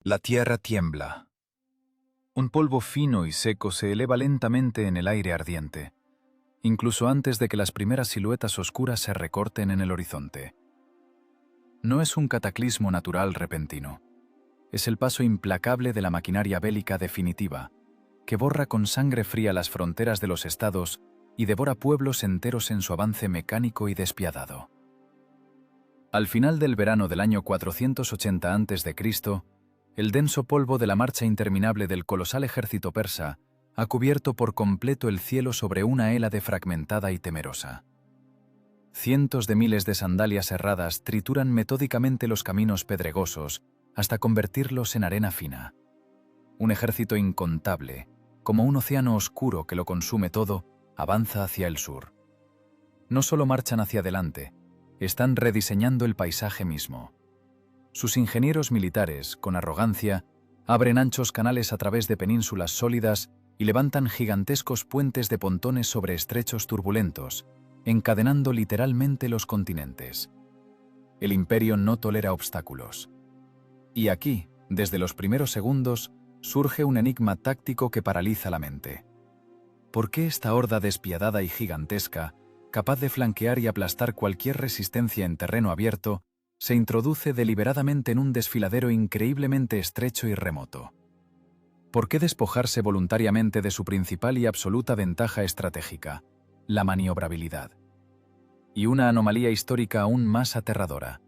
La tierra tiembla. Un polvo fino y seco se eleva lentamente en el aire ardiente, incluso antes de que las primeras siluetas oscuras se recorten en el horizonte. No es un cataclismo natural repentino. Es el paso implacable de la maquinaria bélica definitiva, que borra con sangre fría las fronteras de los estados y devora pueblos enteros en su avance mecánico y despiadado. Al final del verano del año 480 a.C., el denso polvo de la marcha interminable del colosal ejército persa ha cubierto por completo el cielo sobre una hélade fragmentada y temerosa. Cientos de miles de sandalias herradas trituran metódicamente los caminos pedregosos hasta convertirlos en arena fina. Un ejército incontable, como un océano oscuro que lo consume todo, avanza hacia el sur. No solo marchan hacia adelante, están rediseñando el paisaje mismo. Sus ingenieros militares, con arrogancia, abren anchos canales a través de penínsulas sólidas y levantan gigantescos puentes de pontones sobre estrechos turbulentos, encadenando literalmente los continentes. El imperio no tolera obstáculos. Y aquí, desde los primeros segundos, surge un enigma táctico que paraliza la mente. ¿Por qué esta horda despiadada y gigantesca, capaz de flanquear y aplastar cualquier resistencia en terreno abierto, se introduce deliberadamente en un desfiladero increíblemente estrecho y remoto? ¿Por qué despojarse voluntariamente de su principal y absoluta ventaja estratégica, la maniobrabilidad? Y una anomalía histórica aún más aterradora.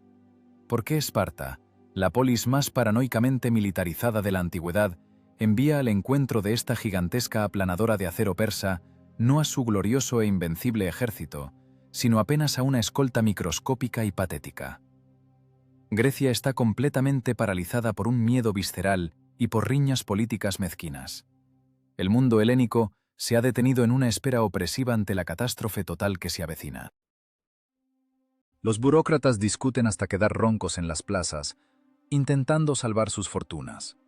¿Por qué Esparta, la polis más paranoicamente militarizada de la antigüedad, envía al encuentro de esta gigantesca aplanadora de acero persa no a su glorioso e invencible ejército, sino apenas a una escolta microscópica y patética? Grecia está completamente paralizada por un miedo visceral y por riñas políticas mezquinas. El mundo helénico se ha detenido en una espera opresiva ante la catástrofe total que se avecina. Los burócratas discuten hasta quedar roncos en las plazas, intentando salvar sus fortunas.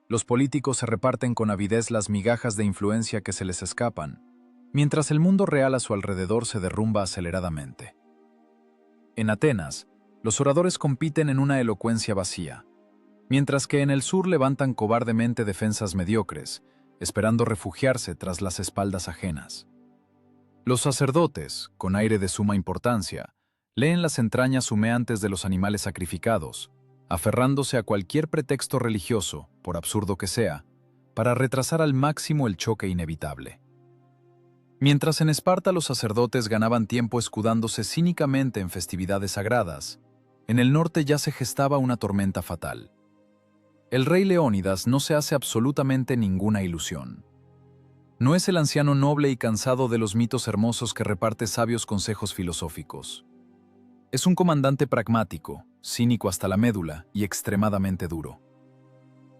Los políticos se reparten con avidez las migajas de influencia que se les escapan, mientras el mundo real a su alrededor se derrumba aceleradamente. En Atenas, los oradores compiten en una elocuencia vacía, mientras que en el sur levantan cobardemente defensas mediocres, esperando refugiarse tras las espaldas ajenas. Los sacerdotes, con aire de suma importancia, leen las entrañas humeantes de los animales sacrificados, aferrándose a cualquier pretexto religioso, por absurdo que sea, para retrasar al máximo el choque inevitable. Mientras en Esparta los sacerdotes ganaban tiempo escudándose cínicamente en festividades sagradas, en el norte ya se gestaba una tormenta fatal. El rey Leónidas no se hace absolutamente ninguna ilusión. No es el anciano noble y cansado de los mitos hermosos que reparte sabios consejos filosóficos. Es un comandante pragmático, cínico hasta la médula y extremadamente duro.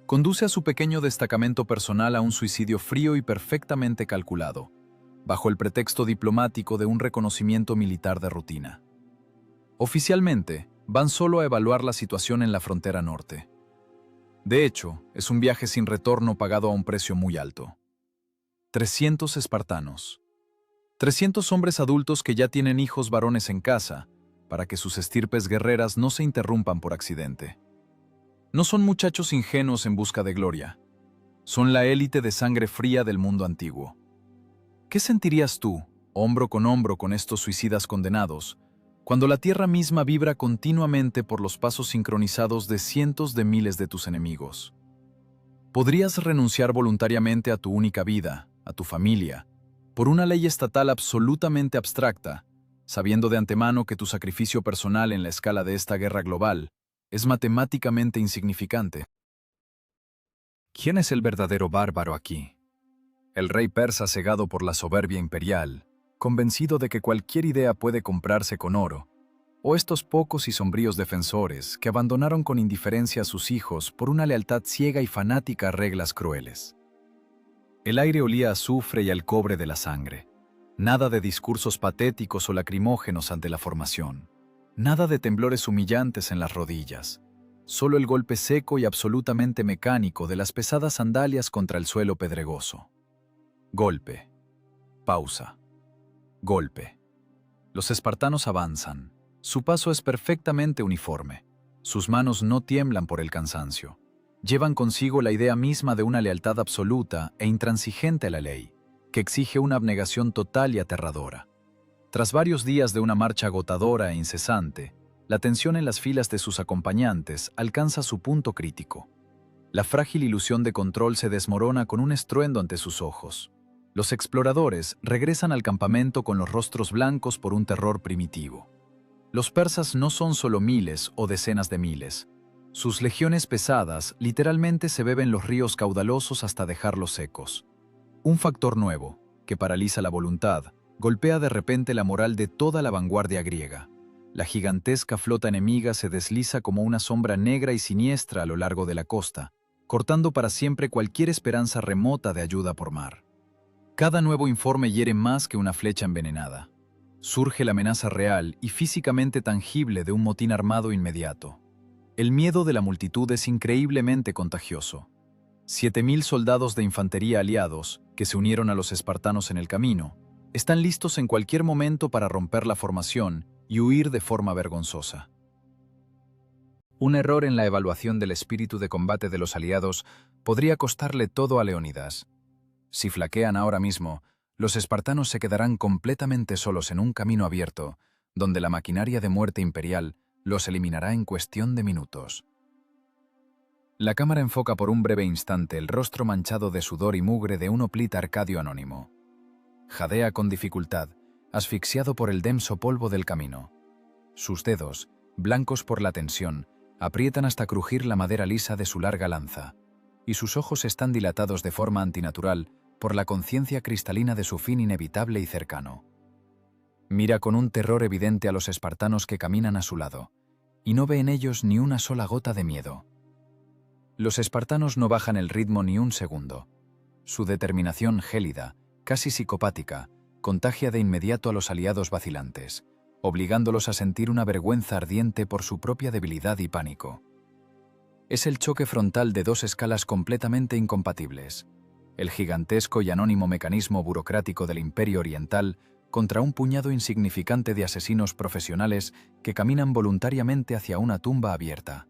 Conduce a su pequeño destacamento personal a un suicidio frío y perfectamente calculado, bajo el pretexto diplomático de un reconocimiento militar de rutina. Oficialmente, van solo a evaluar la situación en la frontera norte. De hecho, es un viaje sin retorno pagado a un precio muy alto. 300 espartanos. 300 hombres adultos que ya tienen hijos varones en casa, para que sus estirpes guerreras no se interrumpan por accidente. No son muchachos ingenuos en busca de gloria. Son la élite de sangre fría del mundo antiguo. ¿Qué sentirías tú, hombro con estos suicidas condenados, cuando la tierra misma vibra continuamente por los pasos sincronizados de cientos de miles de tus enemigos? ¿Podrías renunciar voluntariamente a tu única vida, a tu familia, por una ley estatal absolutamente abstracta, sabiendo de antemano que tu sacrificio personal en la escala de esta guerra global es matemáticamente insignificante? ¿Quién es el verdadero bárbaro aquí? ¿El rey persa cegado por la soberbia imperial, convencido de que cualquier idea puede comprarse con oro, o estos pocos y sombríos defensores que abandonaron con indiferencia a sus hijos por una lealtad ciega y fanática a reglas crueles? El aire olía a azufre y al cobre de la sangre. Nada de discursos patéticos o lacrimógenos ante la formación. Nada de temblores humillantes en las rodillas. Solo el golpe seco y absolutamente mecánico de las pesadas sandalias contra el suelo pedregoso. Golpe. Pausa. Golpe. Los espartanos avanzan. Su paso es perfectamente uniforme. Sus manos no tiemblan por el cansancio. Llevan consigo la idea misma de una lealtad absoluta e intransigente a la ley, que exige una abnegación total y aterradora. Tras varios días de una marcha agotadora e incesante, la tensión en las filas de sus acompañantes alcanza su punto crítico. La frágil ilusión de control se desmorona con un estruendo ante sus ojos. Los exploradores regresan al campamento con los rostros blancos por un terror primitivo. Los persas no son solo miles o decenas de miles. Sus legiones pesadas literalmente se beben los ríos caudalosos hasta dejarlos secos. Un factor nuevo, que paraliza la voluntad, golpea de repente la moral de toda la vanguardia griega. La gigantesca flota enemiga se desliza como una sombra negra y siniestra a lo largo de la costa, cortando para siempre cualquier esperanza remota de ayuda por mar. Cada nuevo informe hiere más que una flecha envenenada. Surge la amenaza real y físicamente tangible de un motín armado inmediato. El miedo de la multitud es increíblemente contagioso. 7.000 soldados de infantería aliados, que se unieron a los espartanos en el camino, están listos en cualquier momento para romper la formación y huir de forma vergonzosa. Un error en la evaluación del espíritu de combate de los aliados podría costarle todo a Leónidas. Si flaquean ahora mismo, los espartanos se quedarán completamente solos en un camino abierto, donde la maquinaria de muerte imperial los eliminará en cuestión de minutos. La cámara enfoca por un breve instante el rostro manchado de sudor y mugre de un hoplita arcadio anónimo. Jadea con dificultad, asfixiado por el denso polvo del camino. Sus dedos, blancos por la tensión, aprietan hasta crujir la madera lisa de su larga lanza, y sus ojos están dilatados de forma antinatural por la conciencia cristalina de su fin inevitable y cercano. Mira con un terror evidente a los espartanos que caminan a su lado, y no ve en ellos ni una sola gota de miedo. Los espartanos no bajan el ritmo ni un segundo. Su determinación gélida, casi psicopática, contagia de inmediato a los aliados vacilantes, obligándolos a sentir una vergüenza ardiente por su propia debilidad y pánico. Es el choque frontal de dos escalas completamente incompatibles: el gigantesco y anónimo mecanismo burocrático del Imperio Oriental contra un puñado insignificante de asesinos profesionales que caminan voluntariamente hacia una tumba abierta.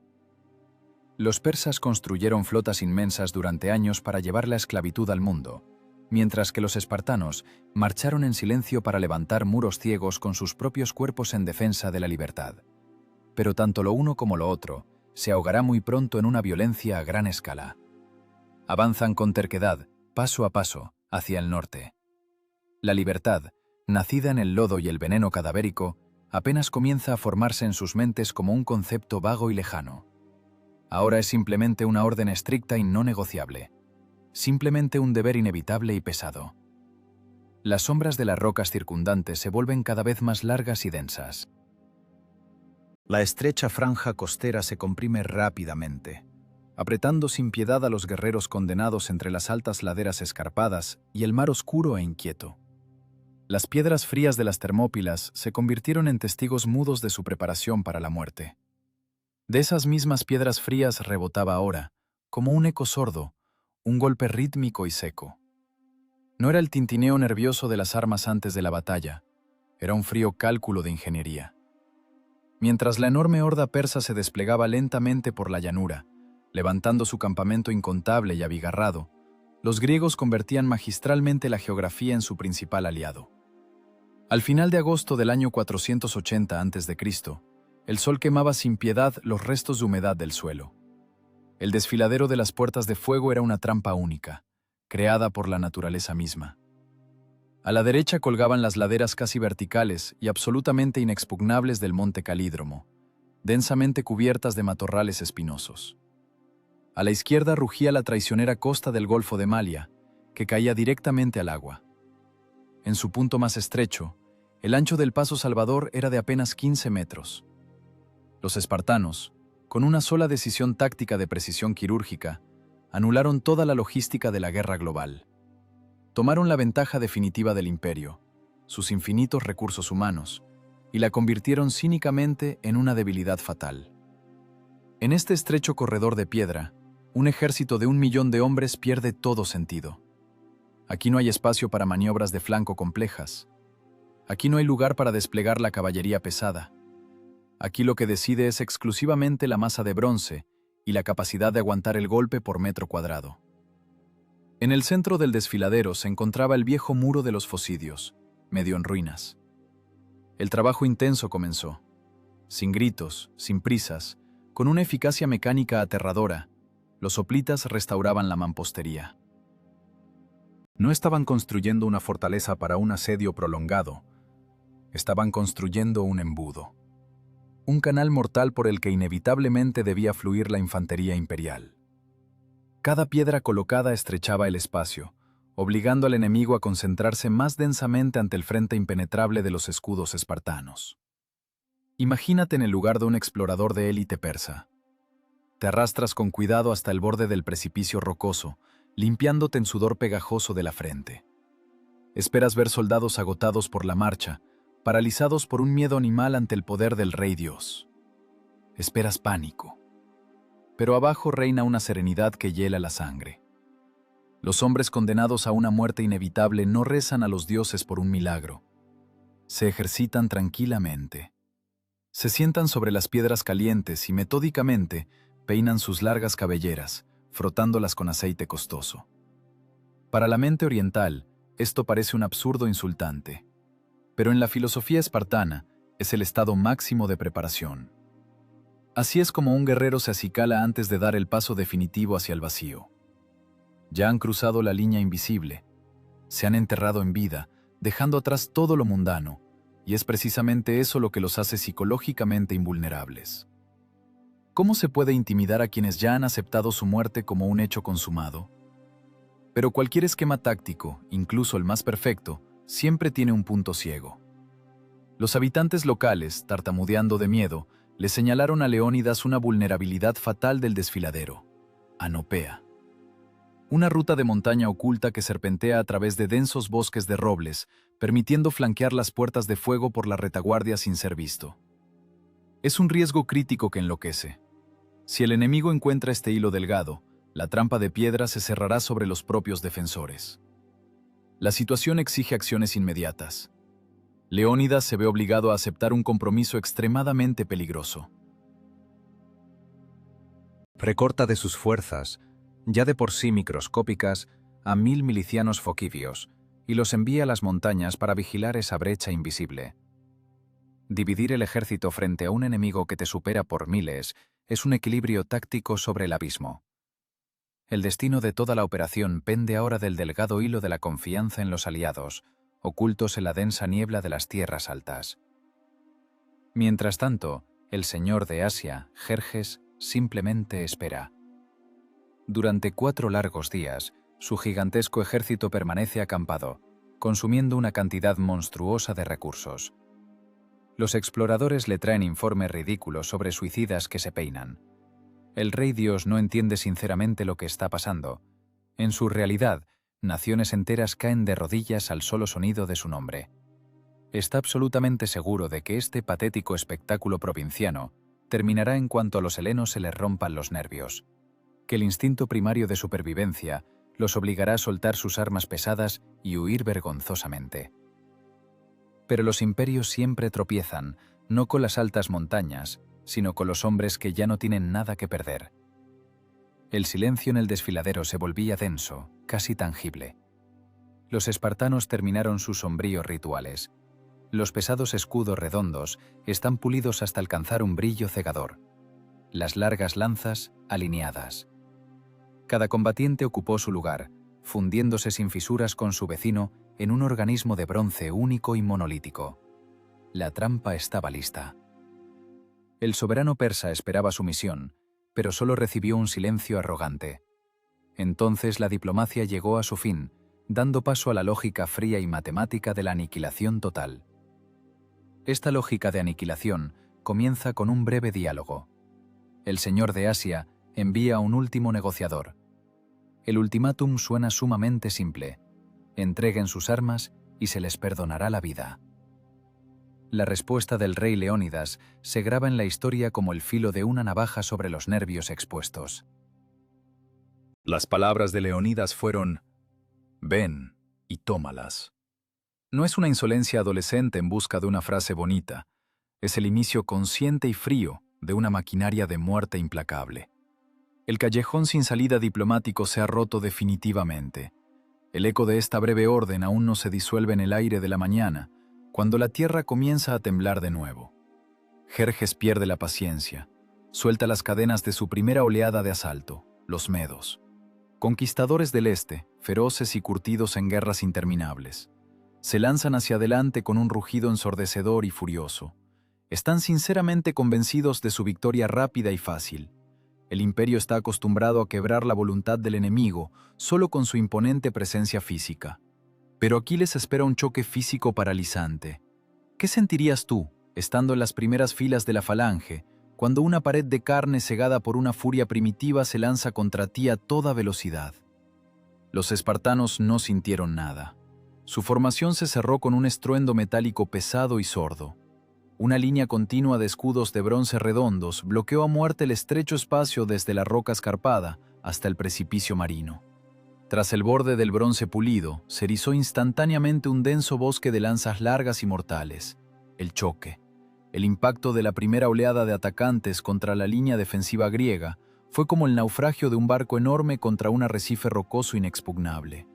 Los persas construyeron flotas inmensas durante años para llevar la esclavitud al mundo, mientras que los espartanos marcharon en silencio para levantar muros ciegos con sus propios cuerpos en defensa de la libertad. Pero tanto lo uno como lo otro se ahogará muy pronto en una violencia a gran escala. Avanzan con terquedad, paso a paso, hacia el norte. La libertad, nacida en el lodo y el veneno cadavérico, apenas comienza a formarse en sus mentes como un concepto vago y lejano. Ahora es simplemente una orden estricta y no negociable. Simplemente un deber inevitable y pesado. Las sombras de las rocas circundantes se vuelven cada vez más largas y densas. La estrecha franja costera se comprime rápidamente, apretando sin piedad a los guerreros condenados entre las altas laderas escarpadas y el mar oscuro e inquieto. Las piedras frías de las Termópilas se convirtieron en testigos mudos de su preparación para la muerte. De esas mismas piedras frías rebotaba ahora, como un eco sordo, un golpe rítmico y seco. No era el tintineo nervioso de las armas antes de la batalla, era un frío cálculo de ingeniería. Mientras la enorme horda persa se desplegaba lentamente por la llanura, levantando su campamento incontable y abigarrado, los griegos convertían magistralmente la geografía en su principal aliado. Al final de agosto del año 480 a.C., el sol quemaba sin piedad los restos de humedad del suelo. El desfiladero de las puertas de fuego era una trampa única, creada por la naturaleza misma. A la derecha colgaban las laderas casi verticales y absolutamente inexpugnables del monte Calídromo, densamente cubiertas de matorrales espinosos. A la izquierda rugía la traicionera costa del Golfo de Malia, que caía directamente al agua. En su punto más estrecho, el ancho del paso Salvador era de apenas 15 metros. Los espartanos, con una sola decisión táctica de precisión quirúrgica, anularon toda la logística de la guerra global. Tomaron la ventaja definitiva del imperio, sus infinitos recursos humanos, y la convirtieron cínicamente en una debilidad fatal. En este estrecho corredor de piedra, un ejército de 1 millón de hombres pierde todo sentido. Aquí no hay espacio para maniobras de flanco complejas. Aquí no hay lugar para desplegar la caballería pesada. Aquí lo que decide es exclusivamente la masa de bronce y la capacidad de aguantar el golpe por metro cuadrado. En el centro del desfiladero se encontraba el viejo muro de los Focidios, medio en ruinas. El trabajo intenso comenzó. Sin gritos, sin prisas, con una eficacia mecánica aterradora, los hoplitas restauraban la mampostería. No estaban construyendo una fortaleza para un asedio prolongado, estaban construyendo un embudo. Un canal mortal por el que inevitablemente debía fluir la infantería imperial. Cada piedra colocada estrechaba el espacio, obligando al enemigo a concentrarse más densamente ante el frente impenetrable de los escudos espartanos. Imagínate en el lugar de un explorador de élite persa. Te arrastras con cuidado hasta el borde del precipicio rocoso, limpiándote en sudor pegajoso de la frente. Esperas ver soldados agotados por la marcha, paralizados por un miedo animal ante el poder del Rey Dios. Esperas pánico. Pero abajo reina una serenidad que hiela la sangre. Los hombres condenados a una muerte inevitable no rezan a los dioses por un milagro. Se ejercitan tranquilamente. Se sientan sobre las piedras calientes y metódicamente peinan sus largas cabelleras, frotándolas con aceite costoso. Para la mente oriental, esto parece un absurdo insultante. Pero en la filosofía espartana es el estado máximo de preparación. Así es como un guerrero se acicala antes de dar el paso definitivo hacia el vacío. Ya han cruzado la línea invisible, se han enterrado en vida, dejando atrás todo lo mundano, y es precisamente eso lo que los hace psicológicamente invulnerables. ¿Cómo se puede intimidar a quienes ya han aceptado su muerte como un hecho consumado? Pero cualquier esquema táctico, incluso el más perfecto, siempre tiene un punto ciego. Los habitantes locales, tartamudeando de miedo, le señalaron a Leónidas una vulnerabilidad fatal del desfiladero: Anopea. Una ruta de montaña oculta que serpentea a través de densos bosques de robles, permitiendo flanquear las puertas de fuego por la retaguardia sin ser visto. Es un riesgo crítico que enloquece. Si el enemigo encuentra este hilo delgado, la trampa de piedra se cerrará sobre los propios defensores. La situación exige acciones inmediatas. Leónidas se ve obligado a aceptar un compromiso extremadamente peligroso. Recorta de sus fuerzas, ya de por sí microscópicas, a 1000 milicianos foquivios y los envía a las montañas para vigilar esa brecha invisible. Dividir el ejército frente a un enemigo que te supera por miles es un equilibrio táctico sobre el abismo. El destino de toda la operación pende ahora del delgado hilo de la confianza en los aliados, ocultos en la densa niebla de las tierras altas. Mientras tanto, el señor de Asia, Jerjes, simplemente espera. Durante 4 largos días, su gigantesco ejército permanece acampado, consumiendo una cantidad monstruosa de recursos. Los exploradores le traen informes ridículos sobre suicidas que se peinan. El Rey Dios no entiende sinceramente lo que está pasando. En su realidad, naciones enteras caen de rodillas al solo sonido de su nombre. Está absolutamente seguro de que este patético espectáculo provinciano terminará en cuanto a los helenos se les rompan los nervios, que el instinto primario de supervivencia los obligará a soltar sus armas pesadas y huir vergonzosamente. Pero los imperios siempre tropiezan, no con las altas montañas, sino con los hombres que ya no tienen nada que perder. El silencio en el desfiladero se volvía denso, casi tangible. Los espartanos terminaron sus sombríos rituales. Los pesados escudos redondos están pulidos hasta alcanzar un brillo cegador. Las largas lanzas alineadas. Cada combatiente ocupó su lugar, fundiéndose sin fisuras con su vecino en un organismo de bronce único y monolítico. La trampa estaba lista. El soberano persa esperaba su misión, pero solo recibió un silencio arrogante. Entonces la diplomacia llegó a su fin, dando paso a la lógica fría y matemática de la aniquilación total. Esta lógica de aniquilación comienza con un breve diálogo. El señor de Asia envía a un último negociador. El ultimátum suena sumamente simple: entreguen sus armas y se les perdonará la vida. La respuesta del rey Leónidas se graba en la historia como el filo de una navaja sobre los nervios expuestos. Las palabras de Leónidas fueron: ven y tómalas. No es una insolencia adolescente en busca de una frase bonita, es el inicio consciente y frío de una maquinaria de muerte implacable. El callejón sin salida diplomático se ha roto definitivamente. El eco de esta breve orden aún no se disuelve en el aire de la mañana, cuando la tierra comienza a temblar de nuevo. Jerjes pierde la paciencia, suelta las cadenas de su primera oleada de asalto, los medos. Conquistadores del este, feroces y curtidos en guerras interminables. Se lanzan hacia adelante con un rugido ensordecedor y furioso. Están sinceramente convencidos de su victoria rápida y fácil. El imperio está acostumbrado a quebrar la voluntad del enemigo solo con su imponente presencia física. Pero aquí les espera un choque físico paralizante. ¿Qué sentirías tú, estando en las primeras filas de la falange, cuando una pared de carne cegada por una furia primitiva se lanza contra ti a toda velocidad? Los espartanos no sintieron nada. Su formación se cerró con un estruendo metálico pesado y sordo. Una línea continua de escudos de bronce redondos bloqueó a muerte el estrecho espacio desde la roca escarpada hasta el precipicio marino. Tras el borde del bronce pulido, se erizó instantáneamente un denso bosque de lanzas largas y mortales. El choque, el impacto de la primera oleada de atacantes contra la línea defensiva griega, fue como el naufragio de un barco enorme contra un arrecife rocoso inexpugnable.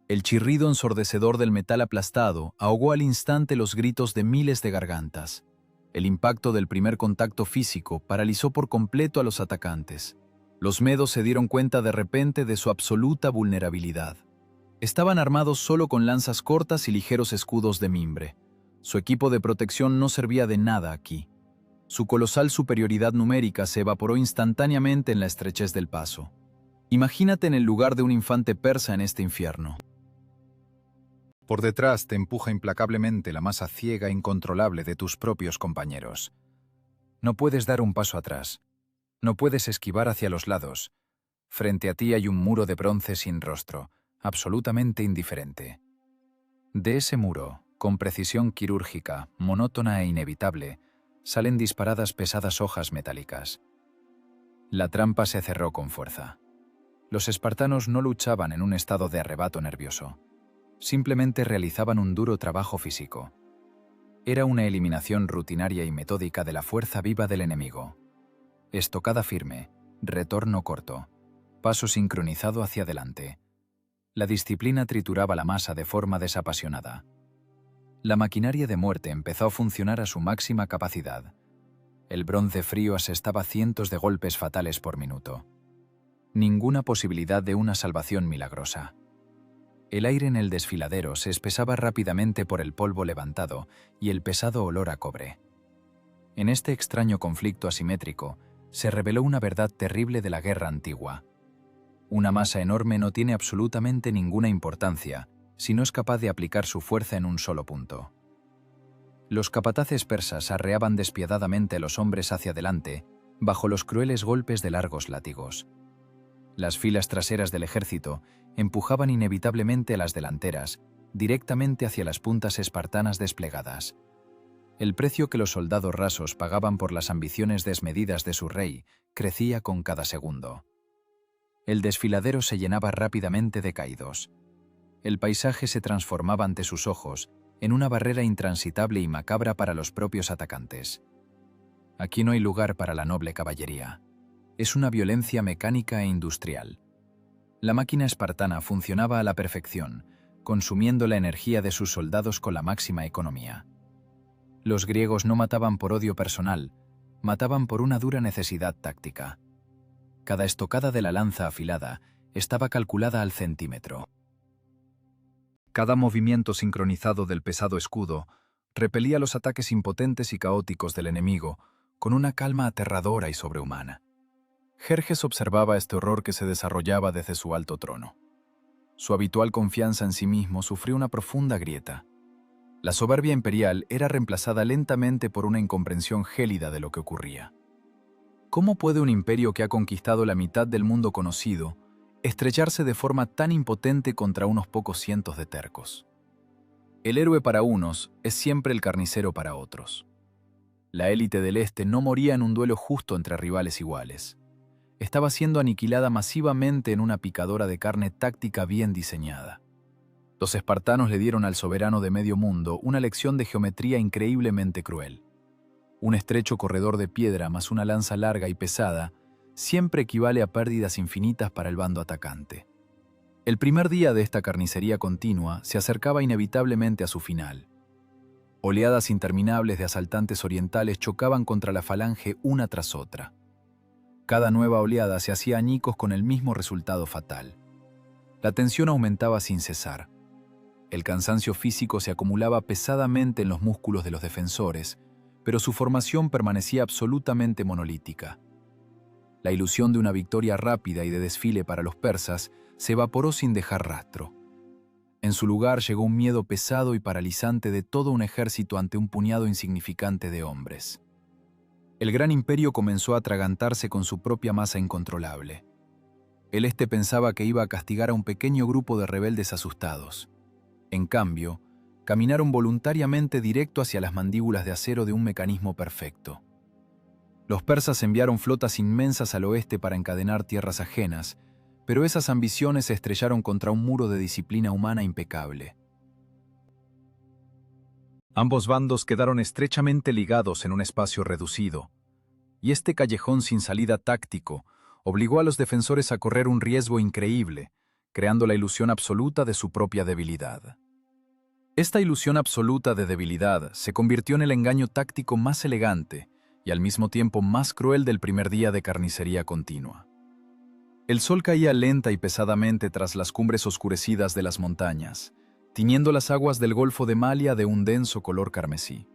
El chirrido ensordecedor del metal aplastado ahogó al instante los gritos de miles de gargantas. El impacto del primer contacto físico paralizó por completo a los atacantes. Los medos se dieron cuenta de repente de su absoluta vulnerabilidad. Estaban armados solo con lanzas cortas y ligeros escudos de mimbre. Su equipo de protección no servía de nada aquí. Su colosal superioridad numérica se evaporó instantáneamente en la estrechez del paso. Imagínate en el lugar de un infante persa en este infierno. Por detrás te empuja implacablemente la masa ciega e incontrolable de tus propios compañeros. No puedes dar un paso atrás. No puedes esquivar hacia los lados. Frente a ti hay un muro de bronce sin rostro, absolutamente indiferente. De ese muro, con precisión quirúrgica, monótona e inevitable, salen disparadas pesadas hojas metálicas. La trampa se cerró con fuerza. Los espartanos no luchaban en un estado de arrebato nervioso. Simplemente realizaban un duro trabajo físico. Era una eliminación rutinaria y metódica de la fuerza viva del enemigo. Estocada firme, retorno corto, paso sincronizado hacia adelante. La disciplina trituraba la masa de forma desapasionada. La maquinaria de muerte empezó a funcionar a su máxima capacidad. El bronce frío asestaba cientos de golpes fatales por minuto. Ninguna posibilidad de una salvación milagrosa. El aire en el desfiladero se espesaba rápidamente por el polvo levantado y el pesado olor a cobre. En este extraño conflicto asimétrico se reveló una verdad terrible de la guerra antigua. Una masa enorme no tiene absolutamente ninguna importancia si no es capaz de aplicar su fuerza en un solo punto. Los capataces persas arreaban despiadadamente a los hombres hacia adelante bajo los crueles golpes de largos látigos. Las filas traseras del ejército empujaban inevitablemente a las delanteras, directamente hacia las puntas espartanas desplegadas. El precio que los soldados rasos pagaban por las ambiciones desmedidas de su rey crecía con cada segundo. El desfiladero se llenaba rápidamente de caídos. El paisaje se transformaba ante sus ojos en una barrera intransitable y macabra para los propios atacantes. Aquí no hay lugar para la noble caballería. Es una violencia mecánica e industrial. La máquina espartana funcionaba a la perfección, consumiendo la energía de sus soldados con la máxima economía. Los griegos no mataban por odio personal, mataban por una dura necesidad táctica. Cada estocada de la lanza afilada estaba calculada al centímetro. Cada movimiento sincronizado del pesado escudo repelía los ataques impotentes y caóticos del enemigo con una calma aterradora y sobrehumana. Jerjes observaba este horror que se desarrollaba desde su alto trono. Su habitual confianza en sí mismo sufrió una profunda grieta. La soberbia imperial era reemplazada lentamente por una incomprensión gélida de lo que ocurría. ¿Cómo puede un imperio que ha conquistado la mitad del mundo conocido estrellarse de forma tan impotente contra unos pocos cientos de tercos? El héroe para unos es siempre el carnicero para otros. La élite del Este no moría en un duelo justo entre rivales iguales. Estaba siendo aniquilada masivamente en una picadora de carne táctica bien diseñada. Los espartanos le dieron al soberano de medio mundo una lección de geometría increíblemente cruel. Un estrecho corredor de piedra más una lanza larga y pesada siempre equivale a pérdidas infinitas para el bando atacante. El primer día de esta carnicería continua se acercaba inevitablemente a su final. Oleadas interminables de asaltantes orientales chocaban contra la falange una tras otra. Cada nueva oleada se hacía añicos con el mismo resultado fatal. La tensión aumentaba sin cesar. El cansancio físico se acumulaba pesadamente en los músculos de los defensores, pero su formación permanecía absolutamente monolítica. La ilusión de una victoria rápida y de desfile para los persas se evaporó sin dejar rastro. En su lugar llegó un miedo pesado y paralizante de todo un ejército ante un puñado insignificante de hombres. El gran imperio comenzó a atragantarse con su propia masa incontrolable. El este pensaba que iba a castigar a un pequeño grupo de rebeldes asustados. En cambio, caminaron voluntariamente directo hacia las mandíbulas de acero de un mecanismo perfecto. Los persas enviaron flotas inmensas al oeste para encadenar tierras ajenas, pero esas ambiciones se estrellaron contra un muro de disciplina humana impecable. Ambos bandos quedaron estrechamente ligados en un espacio reducido, y este callejón sin salida táctico obligó a los defensores a correr un riesgo increíble, creando la ilusión absoluta de su propia debilidad. Esta ilusión absoluta de debilidad se convirtió en el engaño táctico más elegante y al mismo tiempo más cruel del primer día de carnicería continua. El sol caía lenta y pesadamente tras las cumbres oscurecidas de las montañas, tiñendo las aguas del Golfo de Malia de un denso color carmesí.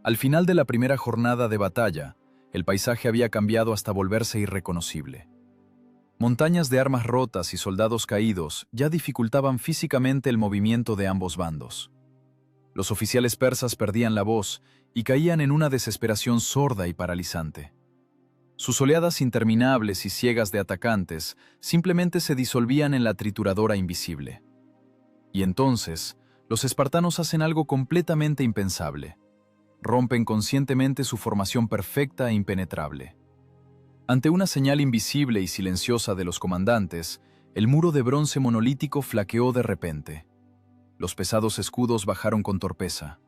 Al final de la primera jornada de batalla, el paisaje había cambiado hasta volverse irreconocible. Montañas de armas rotas y soldados caídos ya dificultaban físicamente el movimiento de ambos bandos. Los oficiales persas perdían la voz y caían en una desesperación sorda y paralizante. Sus oleadas interminables y ciegas de atacantes simplemente se disolvían en la trituradora invisible. Y entonces, los espartanos hacen algo completamente impensable. Rompen conscientemente su formación perfecta e impenetrable. Ante una señal invisible y silenciosa de los comandantes, el muro de bronce monolítico flaqueó de repente. Los pesados escudos bajaron con torpeza.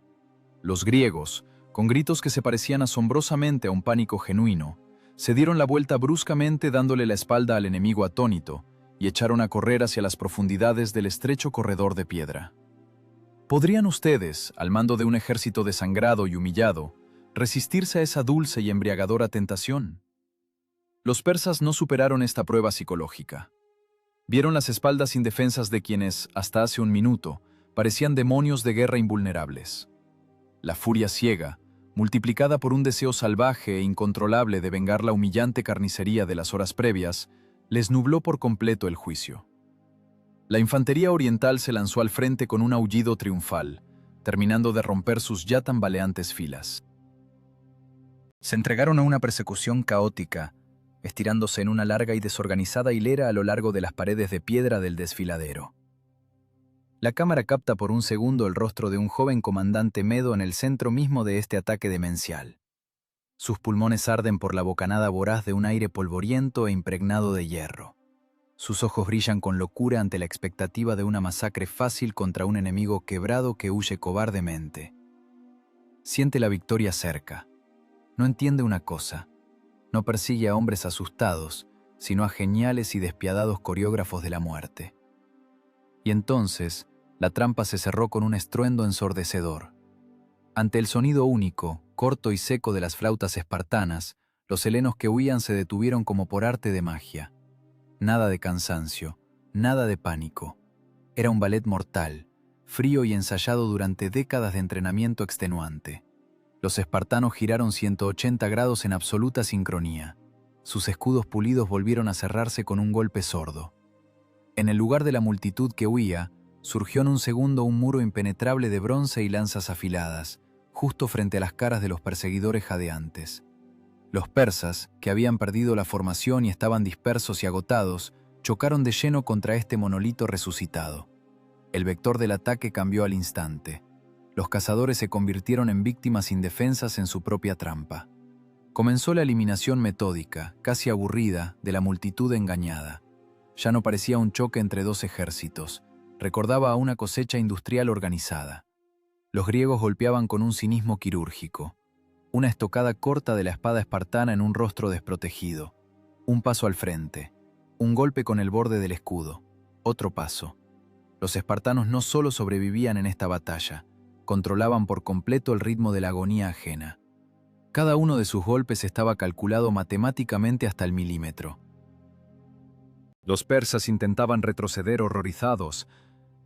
Los griegos, con gritos que se parecían asombrosamente a un pánico genuino, se dieron la vuelta bruscamente dándole la espalda al enemigo atónito y echaron a correr hacia las profundidades del estrecho corredor de piedra. ¿Podrían ustedes, al mando de un ejército desangrado y humillado, resistirse a esa dulce y embriagadora tentación? Los persas no superaron esta prueba psicológica. Vieron las espaldas indefensas de quienes, hasta hace un minuto, parecían demonios de guerra invulnerables. La furia ciega, multiplicada por un deseo salvaje e incontrolable de vengar la humillante carnicería de las horas previas, les nubló por completo el juicio. La infantería oriental se lanzó al frente con un aullido triunfal, terminando de romper sus ya tambaleantes filas. Se entregaron a una persecución caótica, estirándose en una larga y desorganizada hilera a lo largo de las paredes de piedra del desfiladero. La cámara capta por un segundo el rostro de un joven comandante medo en el centro mismo de este ataque demencial. Sus pulmones arden por la bocanada voraz de un aire polvoriento e impregnado de hierro. Sus ojos brillan con locura ante la expectativa de una masacre fácil contra un enemigo quebrado que huye cobardemente. Siente la victoria cerca. No entiende una cosa. No persigue a hombres asustados, sino a geniales y despiadados coreógrafos de la muerte. Y entonces, la trampa se cerró con un estruendo ensordecedor. Ante el sonido único, corto y seco de las flautas espartanas, los helenos que huían se detuvieron como por arte de magia. Nada de cansancio, nada de pánico. Era un ballet mortal, frío y ensayado durante décadas de entrenamiento extenuante. Los espartanos giraron 180 grados en absoluta sincronía. Sus escudos pulidos volvieron a cerrarse con un golpe sordo. En el lugar de la multitud que huía, surgió en un segundo un muro impenetrable de bronce y lanzas afiladas, justo frente a las caras de los perseguidores jadeantes. Los persas, que habían perdido la formación y estaban dispersos y agotados, chocaron de lleno contra este monolito resucitado. El vector del ataque cambió al instante. Los cazadores se convirtieron en víctimas indefensas en su propia trampa. Comenzó la eliminación metódica, casi aburrida, de la multitud engañada. Ya no parecía un choque entre dos ejércitos, recordaba a una cosecha industrial organizada. Los griegos golpeaban con un cinismo quirúrgico, una estocada corta de la espada espartana en un rostro desprotegido. Un paso al frente, un golpe con el borde del escudo, otro paso. Los espartanos no solo sobrevivían en esta batalla, controlaban por completo el ritmo de la agonía ajena. Cada uno de sus golpes estaba calculado matemáticamente hasta el milímetro. Los persas intentaban retroceder horrorizados,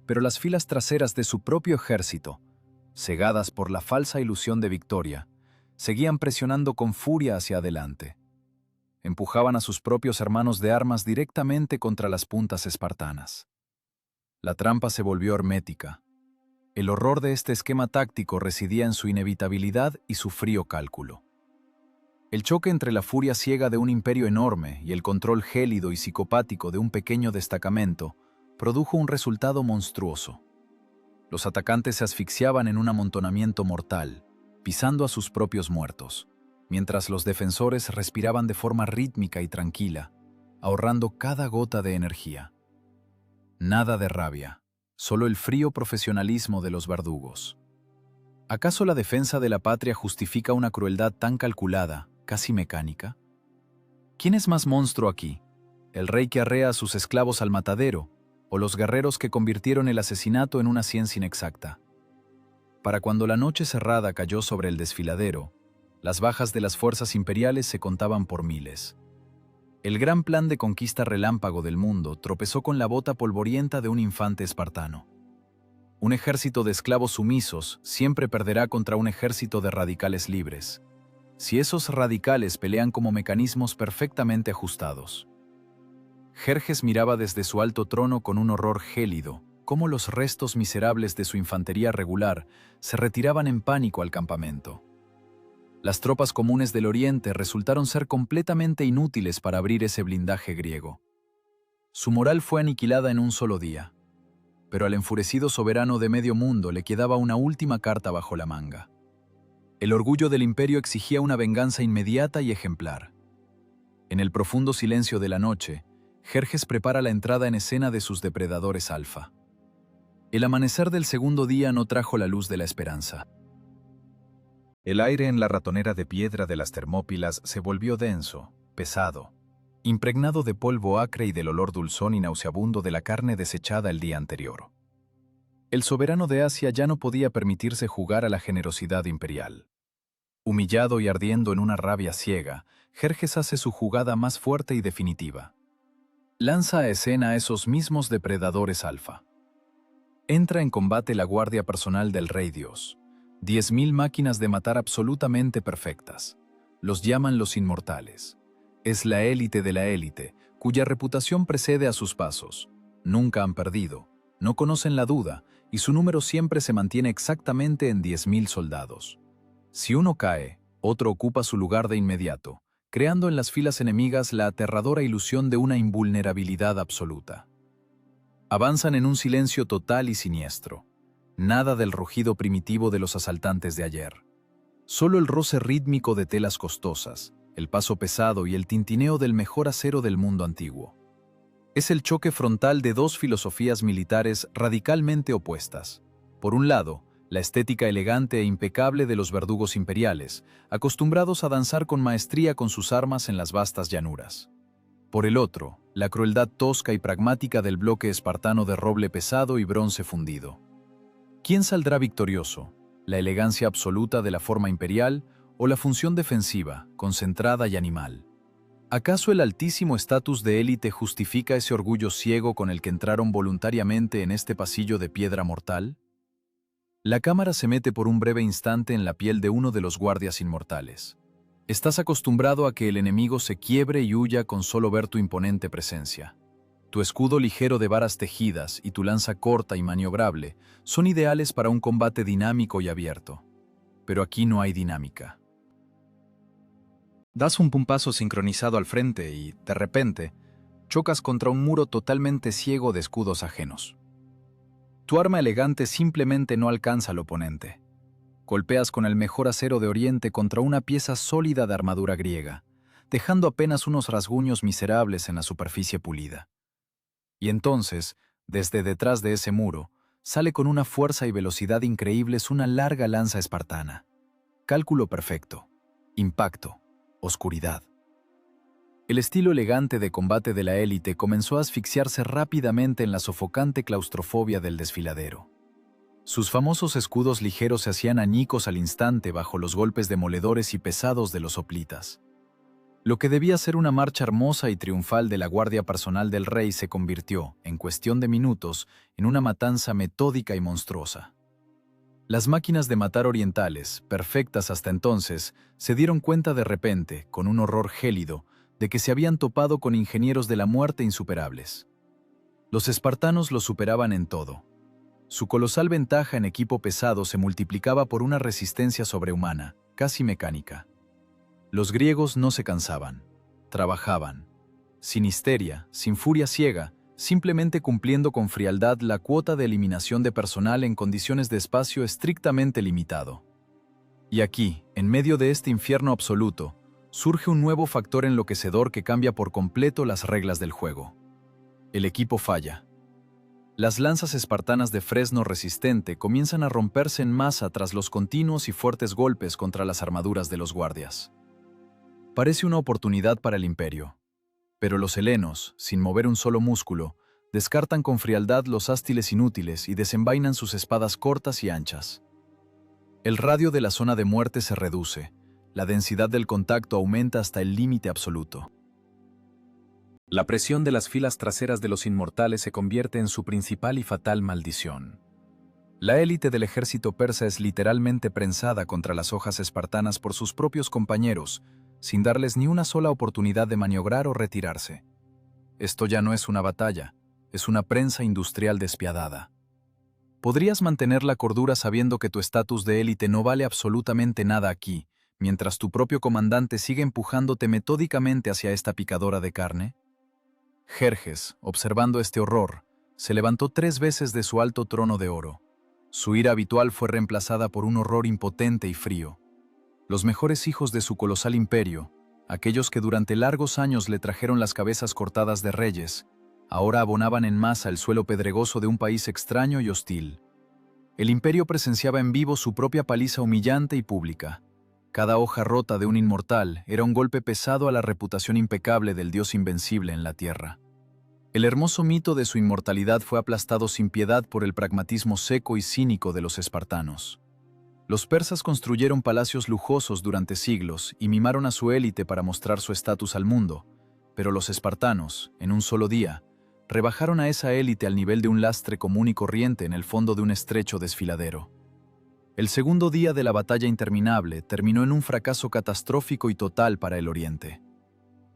pero las filas traseras de su propio ejército, cegadas por la falsa ilusión de victoria, seguían presionando con furia hacia adelante. Empujaban a sus propios hermanos de armas directamente contra las puntas espartanas. La trampa se volvió hermética. El horror de este esquema táctico residía en su inevitabilidad y su frío cálculo. El choque entre la furia ciega de un imperio enorme y el control gélido y psicopático de un pequeño destacamento produjo un resultado monstruoso. Los atacantes se asfixiaban en un amontonamiento mortal, pisando a sus propios muertos, mientras los defensores respiraban de forma rítmica y tranquila, ahorrando cada gota de energía. Nada de rabia, solo el frío profesionalismo de los verdugos. ¿Acaso la defensa de la patria justifica una crueldad tan calculada, casi mecánica? ¿Quién es más monstruo aquí? ¿El rey que arrea a sus esclavos al matadero, o los guerreros que convirtieron el asesinato en una ciencia inexacta? Para cuando la noche cerrada cayó sobre el desfiladero, las bajas de las fuerzas imperiales se contaban por miles. El gran plan de conquista relámpago del mundo tropezó con la bota polvorienta de un infante espartano. Un ejército de esclavos sumisos siempre perderá contra un ejército de radicales libres, si esos radicales pelean como mecanismos perfectamente ajustados. Jerjes miraba desde su alto trono con un horror gélido, cómo los restos miserables de su infantería regular se retiraban en pánico al campamento. Las tropas comunes del Oriente resultaron ser completamente inútiles para abrir ese blindaje griego. Su moral fue aniquilada en un solo día, pero al enfurecido soberano de medio mundo le quedaba una última carta bajo la manga. El orgullo del imperio exigía una venganza inmediata y ejemplar. En el profundo silencio de la noche, Jerjes prepara la entrada en escena de sus depredadores alfa. El amanecer del segundo día no trajo la luz de la esperanza. El aire en la ratonera de piedra de las Termópilas se volvió denso, pesado, impregnado de polvo acre y del olor dulzón y nauseabundo de la carne desechada el día anterior. El soberano de Asia ya no podía permitirse jugar a la generosidad imperial. Humillado y ardiendo en una rabia ciega, Jerjes hace su jugada más fuerte y definitiva. Lanza a escena a esos mismos depredadores alfa. Entra en combate la guardia personal del Rey Dios. 10.000 máquinas de matar absolutamente perfectas. Los llaman los inmortales. Es la élite de la élite, cuya reputación precede a sus pasos. Nunca han perdido, no conocen la duda, y su número siempre se mantiene exactamente en 10.000 soldados. Si uno cae, otro ocupa su lugar de inmediato, creando en las filas enemigas la aterradora ilusión de una invulnerabilidad absoluta. Avanzan en un silencio total y siniestro. Nada del rugido primitivo de los asaltantes de ayer. Solo el roce rítmico de telas costosas, el paso pesado y el tintineo del mejor acero del mundo antiguo. Es el choque frontal de dos filosofías militares radicalmente opuestas. Por un lado, la estética elegante e impecable de los verdugos imperiales, acostumbrados a danzar con maestría con sus armas en las vastas llanuras. Por el otro, la crueldad tosca y pragmática del bloque espartano de roble pesado y bronce fundido. ¿Quién saldrá victorioso? ¿La elegancia absoluta de la forma imperial o la función defensiva, concentrada y animal? ¿Acaso el altísimo estatus de élite justifica ese orgullo ciego con el que entraron voluntariamente en este pasillo de piedra mortal? La cámara se mete por un breve instante en la piel de uno de los guardias inmortales. Estás acostumbrado a que el enemigo se quiebre y huya con solo ver tu imponente presencia. Tu escudo ligero de varas tejidas y tu lanza corta y maniobrable son ideales para un combate dinámico y abierto. Pero aquí no hay dinámica. Das un paso sincronizado al frente y, de repente, chocas contra un muro totalmente ciego de escudos ajenos. Tu arma elegante simplemente no alcanza al oponente. Golpeas con el mejor acero de Oriente contra una pieza sólida de armadura griega, dejando apenas unos rasguños miserables en la superficie pulida. Y entonces, desde detrás de ese muro, sale con una fuerza y velocidad increíbles una larga lanza espartana. Cálculo perfecto. Impacto. Oscuridad. El estilo elegante de combate de la élite comenzó a asfixiarse rápidamente en la sofocante claustrofobia del desfiladero. Sus famosos escudos ligeros se hacían añicos al instante bajo los golpes demoledores y pesados de los hoplitas. Lo que debía ser una marcha hermosa y triunfal de la guardia personal del rey se convirtió, en cuestión de minutos, en una matanza metódica y monstruosa. Las máquinas de matar orientales, perfectas hasta entonces, se dieron cuenta de repente, con un horror gélido, de que se habían topado con ingenieros de la muerte insuperables. Los espartanos los superaban en todo. Su colosal ventaja en equipo pesado se multiplicaba por una resistencia sobrehumana, casi mecánica. Los griegos no se cansaban, trabajaban, sin histeria, sin furia ciega, simplemente cumpliendo con frialdad la cuota de eliminación de personal en condiciones de espacio estrictamente limitado. Y aquí, en medio de este infierno absoluto, surge un nuevo factor enloquecedor que cambia por completo las reglas del juego. El equipo falla. Las lanzas espartanas de fresno resistente comienzan a romperse en masa tras los continuos y fuertes golpes contra las armaduras de los guardias. Parece una oportunidad para el imperio. Pero los helenos, sin mover un solo músculo, descartan con frialdad los ástiles inútiles y desenvainan sus espadas cortas y anchas. El radio de la zona de muerte se reduce. La densidad del contacto aumenta hasta el límite absoluto. La presión de las filas traseras de los inmortales se convierte en su principal y fatal maldición. La élite del ejército persa es literalmente prensada contra las hojas espartanas por sus propios compañeros, sin darles ni una sola oportunidad de maniobrar o retirarse. Esto ya no es una batalla, es una prensa industrial despiadada. Podrías mantener la cordura sabiendo que tu estatus de élite no vale absolutamente nada aquí, mientras tu propio comandante sigue empujándote metódicamente hacia esta picadora de carne? Jerjes, observando este horror, se levantó 3 veces de su alto trono de oro. Su ira habitual fue reemplazada por un horror impotente y frío. Los mejores hijos de su colosal imperio, aquellos que durante largos años le trajeron las cabezas cortadas de reyes, ahora abonaban en masa el suelo pedregoso de un país extraño y hostil. El imperio presenciaba en vivo su propia paliza humillante y pública. Cada hoja rota de un inmortal era un golpe pesado a la reputación impecable del dios invencible en la tierra. El hermoso mito de su inmortalidad fue aplastado sin piedad por el pragmatismo seco y cínico de los espartanos. Los persas construyeron palacios lujosos durante siglos y mimaron a su élite para mostrar su estatus al mundo, pero los espartanos, en un solo día, rebajaron a esa élite al nivel de un lastre común y corriente en el fondo de un estrecho desfiladero. El segundo día de la batalla interminable terminó en un fracaso catastrófico y total para el Oriente.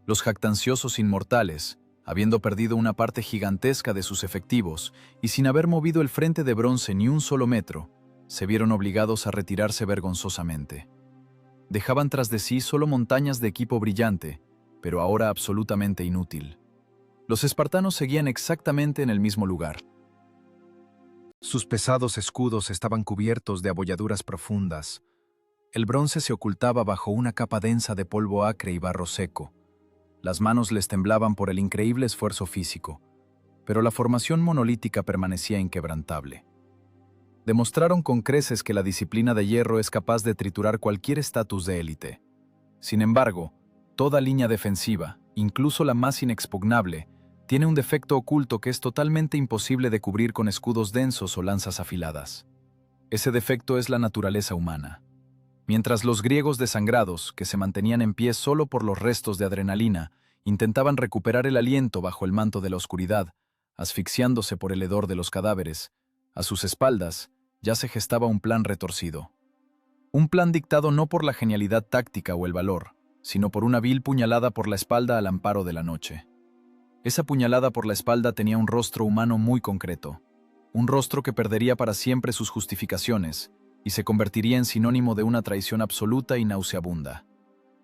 Los jactanciosos inmortales, habiendo perdido una parte gigantesca de sus efectivos y sin haber movido el frente de bronce ni un solo metro, se vieron obligados a retirarse vergonzosamente. Dejaban tras de sí solo montañas de equipo brillante, pero ahora absolutamente inútil. Los espartanos seguían exactamente en el mismo lugar. Sus pesados escudos estaban cubiertos de abolladuras profundas. El bronce se ocultaba bajo una capa densa de polvo acre y barro seco. Las manos les temblaban por el increíble esfuerzo físico, pero la formación monolítica permanecía inquebrantable. Demostraron con creces que la disciplina de hierro es capaz de triturar cualquier estatus de élite. Sin embargo, toda línea defensiva, incluso la más inexpugnable, tiene un defecto oculto que es totalmente imposible de cubrir con escudos densos o lanzas afiladas. Ese defecto es la naturaleza humana. Mientras los griegos desangrados, que se mantenían en pie solo por los restos de adrenalina, intentaban recuperar el aliento bajo el manto de la oscuridad, asfixiándose por el hedor de los cadáveres, a sus espaldas ya se gestaba un plan retorcido. Un plan dictado no por la genialidad táctica o el valor, sino por una vil puñalada por la espalda al amparo de la noche. Esa puñalada por la espalda tenía un rostro humano muy concreto, un rostro que perdería para siempre sus justificaciones y se convertiría en sinónimo de una traición absoluta y nauseabunda.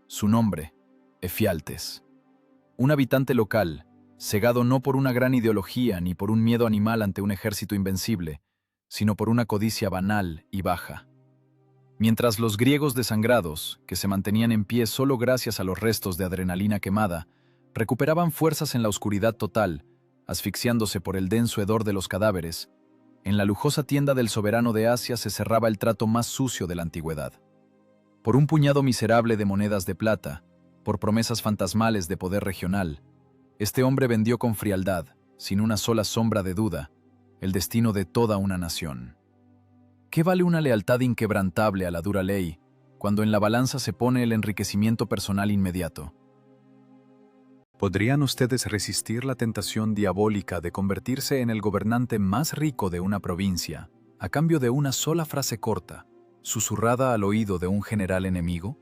Su nombre, Efialtes. Un habitante local, cegado no por una gran ideología ni por un miedo animal ante un ejército invencible, sino por una codicia banal y baja. Mientras los griegos desangrados, que se mantenían en pie solo gracias a los restos de adrenalina quemada, recuperaban fuerzas en la oscuridad total, asfixiándose por el denso hedor de los cadáveres, en la lujosa tienda del soberano de Asia se cerraba el trato más sucio de la antigüedad. Por un puñado miserable de monedas de plata, por promesas fantasmales de poder regional, este hombre vendió con frialdad, sin una sola sombra de duda, el destino de toda una nación. ¿Qué vale una lealtad inquebrantable a la dura ley cuando en la balanza se pone el enriquecimiento personal inmediato? ¿Podrían ustedes resistir la tentación diabólica de convertirse en el gobernante más rico de una provincia a cambio de una sola frase corta, susurrada al oído de un general enemigo?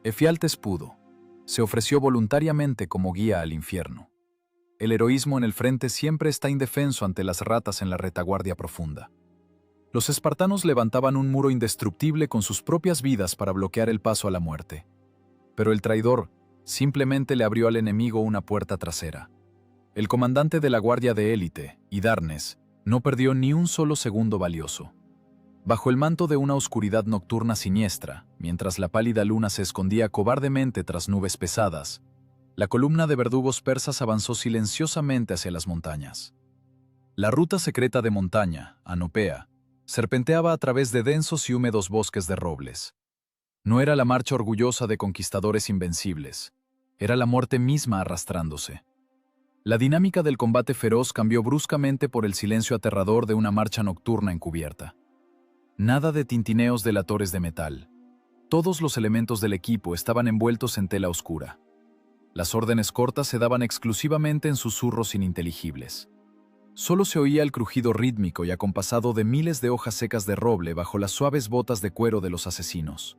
Efialtes pudo. Se ofreció voluntariamente como guía al infierno. El heroísmo en el frente siempre está indefenso ante las ratas en la retaguardia profunda. Los espartanos levantaban un muro indestructible con sus propias vidas para bloquear el paso a la muerte. Pero el traidor simplemente le abrió al enemigo una puerta trasera. El comandante de la guardia de élite, Hidarnes, no perdió ni un solo segundo valioso. Bajo el manto de una oscuridad nocturna siniestra, mientras la pálida luna se escondía cobardemente tras nubes pesadas, la columna de verdugos persas avanzó silenciosamente hacia las montañas. La ruta secreta de montaña, Anopea, serpenteaba a través de densos y húmedos bosques de robles. No era la marcha orgullosa de conquistadores invencibles, era la muerte misma arrastrándose. La dinámica del combate feroz cambió bruscamente por el silencio aterrador de una marcha nocturna encubierta. Nada de tintineos delatores de metal. Todos los elementos del equipo estaban envueltos en tela oscura. Las órdenes cortas se daban exclusivamente en susurros ininteligibles. Solo se oía el crujido rítmico y acompasado de miles de hojas secas de roble bajo las suaves botas de cuero de los asesinos.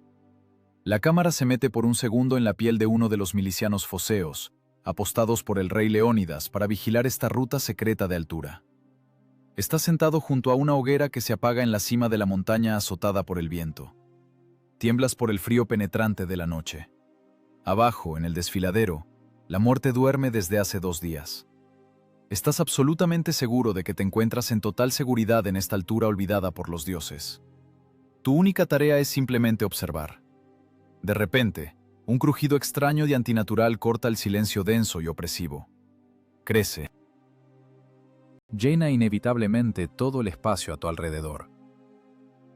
La cámara se mete por un segundo en la piel de uno de los milicianos foceos, apostados por el rey Leónidas para vigilar esta ruta secreta de altura. Está sentado junto a una hoguera que se apaga en la cima de la montaña azotada por el viento. Tiemblas por el frío penetrante de la noche. Abajo, en el desfiladero, la muerte duerme desde hace 2 días. Estás absolutamente seguro de que te encuentras en total seguridad en esta altura olvidada por los dioses. Tu única tarea es simplemente observar. De repente, un crujido extraño y antinatural corta el silencio denso y opresivo. Crece. Llena inevitablemente todo el espacio a tu alrededor.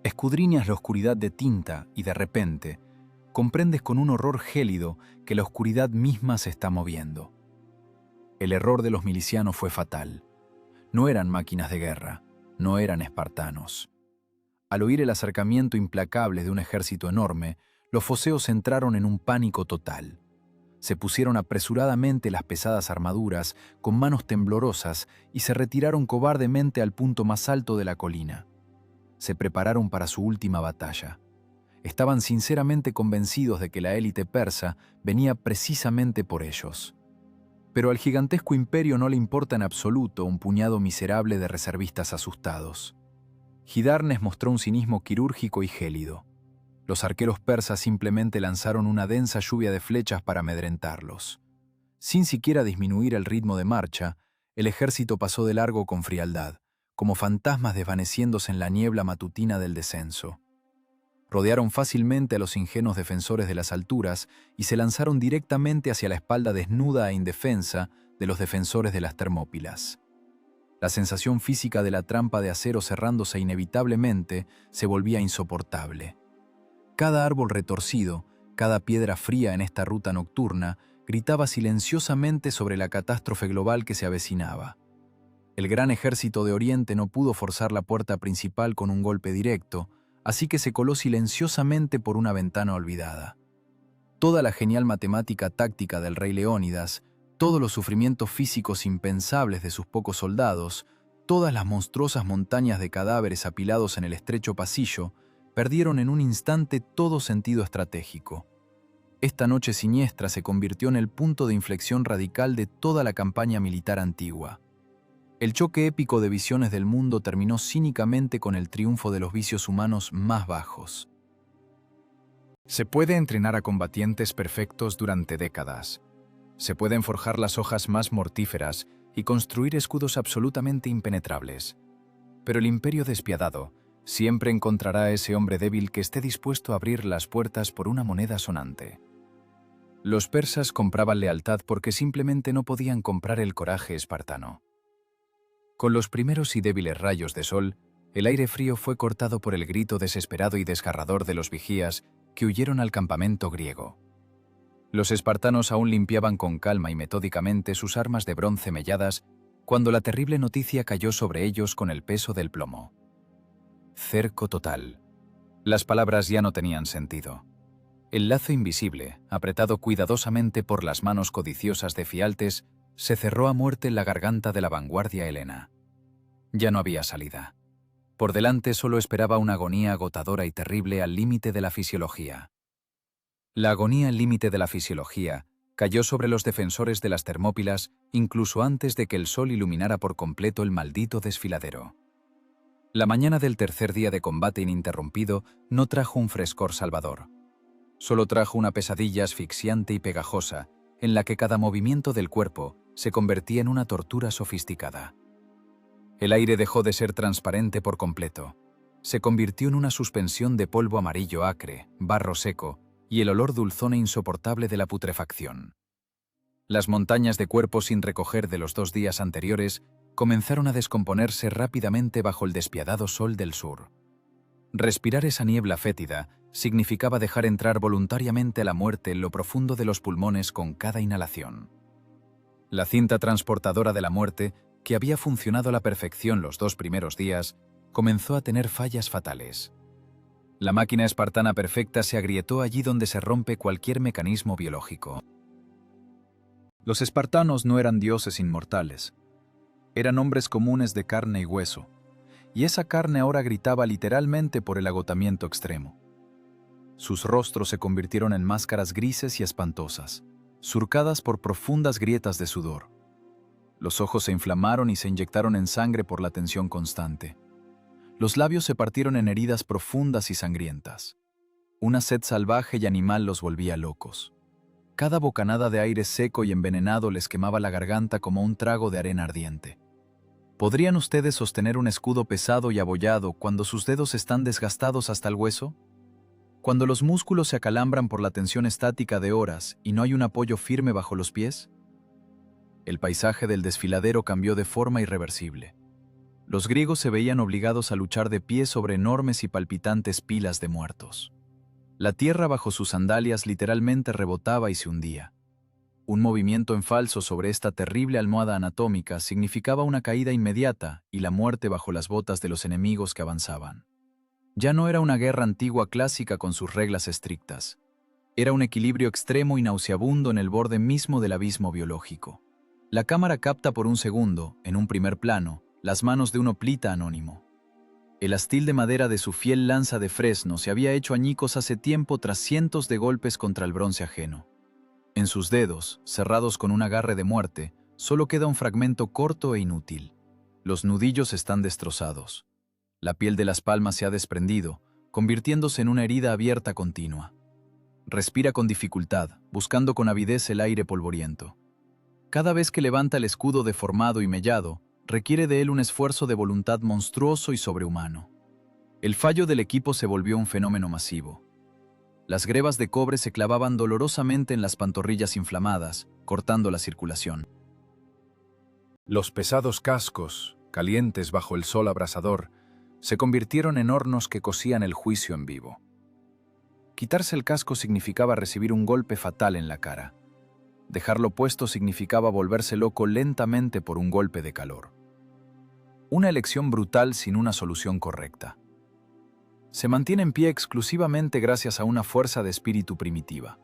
Escudriñas la oscuridad de tinta y de repente, comprendes con un horror gélido que la oscuridad misma se está moviendo. El error de los milicianos fue fatal. No eran máquinas de guerra, no eran espartanos. Al oír el acercamiento implacable de un ejército enorme, los foceos entraron en un pánico total. Se pusieron apresuradamente las pesadas armaduras con manos temblorosas y se retiraron cobardemente al punto más alto de la colina. Se prepararon para su última batalla. Estaban sinceramente convencidos de que la élite persa venía precisamente por ellos. Pero al gigantesco imperio no le importa en absoluto un puñado miserable de reservistas asustados. Hidarnes mostró un cinismo quirúrgico y gélido. Los arqueros persas simplemente lanzaron una densa lluvia de flechas para amedrentarlos. Sin siquiera disminuir el ritmo de marcha, el ejército pasó de largo con frialdad, como fantasmas desvaneciéndose en la niebla matutina del descenso. Rodearon fácilmente a los ingenuos defensores de las alturas y se lanzaron directamente hacia la espalda desnuda e indefensa de los defensores de las Termópilas. La sensación física de la trampa de acero cerrándose inevitablemente se volvía insoportable. Cada árbol retorcido, cada piedra fría en esta ruta nocturna, gritaba silenciosamente sobre la catástrofe global que se avecinaba. El gran ejército de Oriente no pudo forzar la puerta principal con un golpe directo, así que se coló silenciosamente por una ventana olvidada. Toda la genial matemática táctica del rey Leónidas, todos los sufrimientos físicos impensables de sus pocos soldados, todas las monstruosas montañas de cadáveres apilados en el estrecho pasillo, perdieron en un instante todo sentido estratégico. Esta noche siniestra se convirtió en el punto de inflexión radical de toda la campaña militar antigua. El choque épico de visiones del mundo terminó cínicamente con el triunfo de los vicios humanos más bajos. Se puede entrenar a combatientes perfectos durante décadas. Se pueden forjar las hojas más mortíferas y construir escudos absolutamente impenetrables. Pero el imperio despiadado siempre encontrará a ese hombre débil que esté dispuesto a abrir las puertas por una moneda sonante. Los persas compraban lealtad porque simplemente no podían comprar el coraje espartano. Con los primeros y débiles rayos de sol, el aire frío fue cortado por el grito desesperado y desgarrador de los vigías que huyeron al campamento griego. Los espartanos aún limpiaban con calma y metódicamente sus armas de bronce melladas cuando la terrible noticia cayó sobre ellos con el peso del plomo. Cerco total. Las palabras ya no tenían sentido. El lazo invisible, apretado cuidadosamente por las manos codiciosas de Fialtes, se cerró a muerte en la garganta de la vanguardia helena. Ya no había salida. Por delante solo esperaba una agonía agotadora y terrible al límite de la fisiología. La agonía al límite de la fisiología cayó sobre los defensores de las Termópilas incluso antes de que el sol iluminara por completo el maldito desfiladero. La mañana del tercer día de combate ininterrumpido no trajo un frescor salvador. Solo trajo una pesadilla asfixiante y pegajosa, en la que cada movimiento del cuerpo se convertía en una tortura sofisticada. El aire dejó de ser transparente por completo. Se convirtió en una suspensión de polvo amarillo acre, barro seco y el olor dulzón e insoportable de la putrefacción. Las montañas de cuerpos sin recoger de los 2 días anteriores comenzaron a descomponerse rápidamente bajo el despiadado sol del sur. Respirar esa niebla fétida significaba dejar entrar voluntariamente la muerte en lo profundo de los pulmones con cada inhalación. La cinta transportadora de la muerte, que había funcionado a la perfección los 2 primeros días, comenzó a tener fallas fatales. La máquina espartana perfecta se agrietó allí donde se rompe cualquier mecanismo biológico. Los espartanos no eran dioses inmortales. Eran hombres comunes de carne y hueso, y esa carne ahora gritaba literalmente por el agotamiento extremo. Sus rostros se convirtieron en máscaras grises y espantosas, surcadas por profundas grietas de sudor. Los ojos se inflamaron y se inyectaron en sangre por la tensión constante. Los labios se partieron en heridas profundas y sangrientas. Una sed salvaje y animal los volvía locos. Cada bocanada de aire seco y envenenado les quemaba la garganta como un trago de arena ardiente. ¿Podrían ustedes sostener un escudo pesado y abollado cuando sus dedos están desgastados hasta el hueso? ¿Cuando los músculos se acalambran por la tensión estática de horas y no hay un apoyo firme bajo los pies? El paisaje del desfiladero cambió de forma irreversible. Los griegos se veían obligados a luchar de pie sobre enormes y palpitantes pilas de muertos. La tierra bajo sus sandalias literalmente rebotaba y se hundía. Un movimiento en falso sobre esta terrible almohada anatómica significaba una caída inmediata y la muerte bajo las botas de los enemigos que avanzaban. Ya no era una guerra antigua clásica con sus reglas estrictas. Era un equilibrio extremo y nauseabundo en el borde mismo del abismo biológico. La cámara capta por un segundo, en un primer plano, las manos de un hoplita anónimo. El astil de madera de su fiel lanza de fresno se había hecho añicos hace tiempo tras cientos de golpes contra el bronce ajeno. En sus dedos, cerrados con un agarre de muerte, solo queda un fragmento corto e inútil. Los nudillos están destrozados. La piel de las palmas se ha desprendido, convirtiéndose en una herida abierta continua. Respira con dificultad, buscando con avidez el aire polvoriento. Cada vez que levanta el escudo deformado y mellado, requiere de él un esfuerzo de voluntad monstruoso y sobrehumano. El fallo del equipo se volvió un fenómeno masivo. Las grebas de cobre se clavaban dolorosamente en las pantorrillas inflamadas, cortando la circulación. Los pesados cascos, calientes bajo el sol abrasador, se convirtieron en hornos que cocían el juicio en vivo. Quitarse el casco significaba recibir un golpe fatal en la cara. Dejarlo puesto significaba volverse loco lentamente por un golpe de calor. Una elección brutal sin una solución correcta. Se mantiene en pie exclusivamente gracias a una fuerza de espíritu primitiva.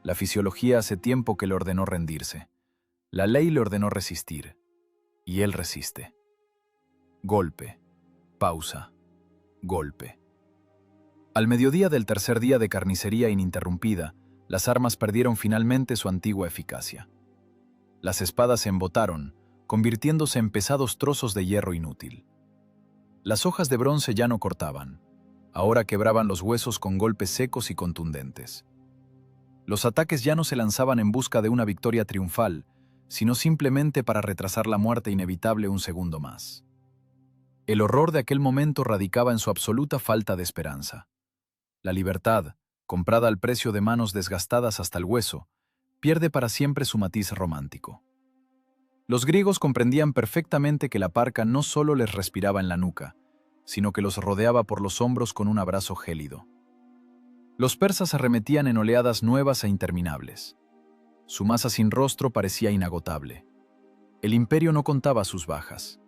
La fisiología hace tiempo que le ordenó rendirse. La ley le ordenó resistir. Y él resiste. Golpe. Pausa. Golpe. Al mediodía del tercer día de carnicería ininterrumpida, las armas perdieron finalmente su antigua eficacia. Las espadas se embotaron, convirtiéndose en pesados trozos de hierro inútil. Las hojas de bronce ya no cortaban. Ahora quebraban los huesos con golpes secos y contundentes. Los ataques ya no se lanzaban en busca de una victoria triunfal, sino simplemente para retrasar la muerte inevitable un segundo más. El horror de aquel momento radicaba en su absoluta falta de esperanza. La libertad, comprada al precio de manos desgastadas hasta el hueso, pierde para siempre su matiz romántico. Los griegos comprendían perfectamente que la parca no solo les respiraba en la nuca, sino que los rodeaba por los hombros con un abrazo gélido. Los persas arremetían en oleadas nuevas e interminables. Su masa sin rostro parecía inagotable. El imperio no contaba sus bajas.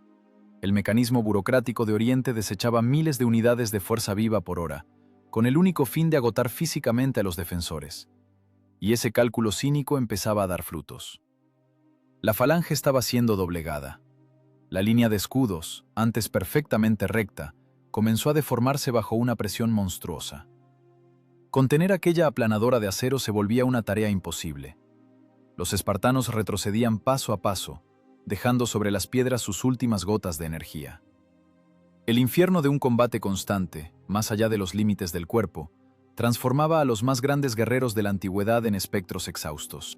El mecanismo burocrático de Oriente desechaba miles de unidades de fuerza viva por hora, con el único fin de agotar físicamente a los defensores. Y ese cálculo cínico empezaba a dar frutos. La falange estaba siendo doblegada. La línea de escudos, antes perfectamente recta, comenzó a deformarse bajo una presión monstruosa. Contener aquella aplanadora de acero se volvía una tarea imposible. Los espartanos retrocedían paso a paso, dejando sobre las piedras sus últimas gotas de energía. El infierno de un combate constante, más allá de los límites del cuerpo, transformaba a los más grandes guerreros de la antigüedad en espectros exhaustos.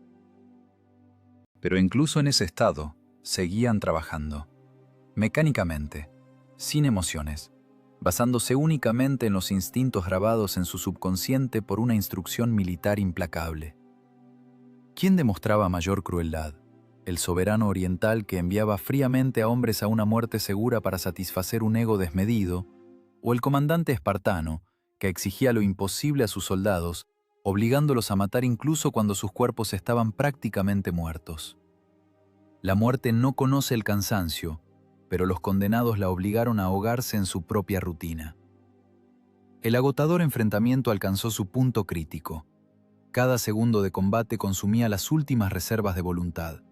Pero incluso en ese estado, seguían trabajando, mecánicamente, sin emociones, basándose únicamente en los instintos grabados en su subconsciente por una instrucción militar implacable. ¿Quién demostraba mayor crueldad? ¿El soberano oriental que enviaba fríamente a hombres a una muerte segura para satisfacer un ego desmedido, o el comandante espartano que exigía lo imposible a sus soldados, obligándolos a matar incluso cuando sus cuerpos estaban prácticamente muertos? La muerte no conoce el cansancio, pero los condenados la obligaron a ahogarse en su propia rutina. El agotador enfrentamiento alcanzó su punto crítico. Cada segundo de combate consumía las últimas reservas de voluntad.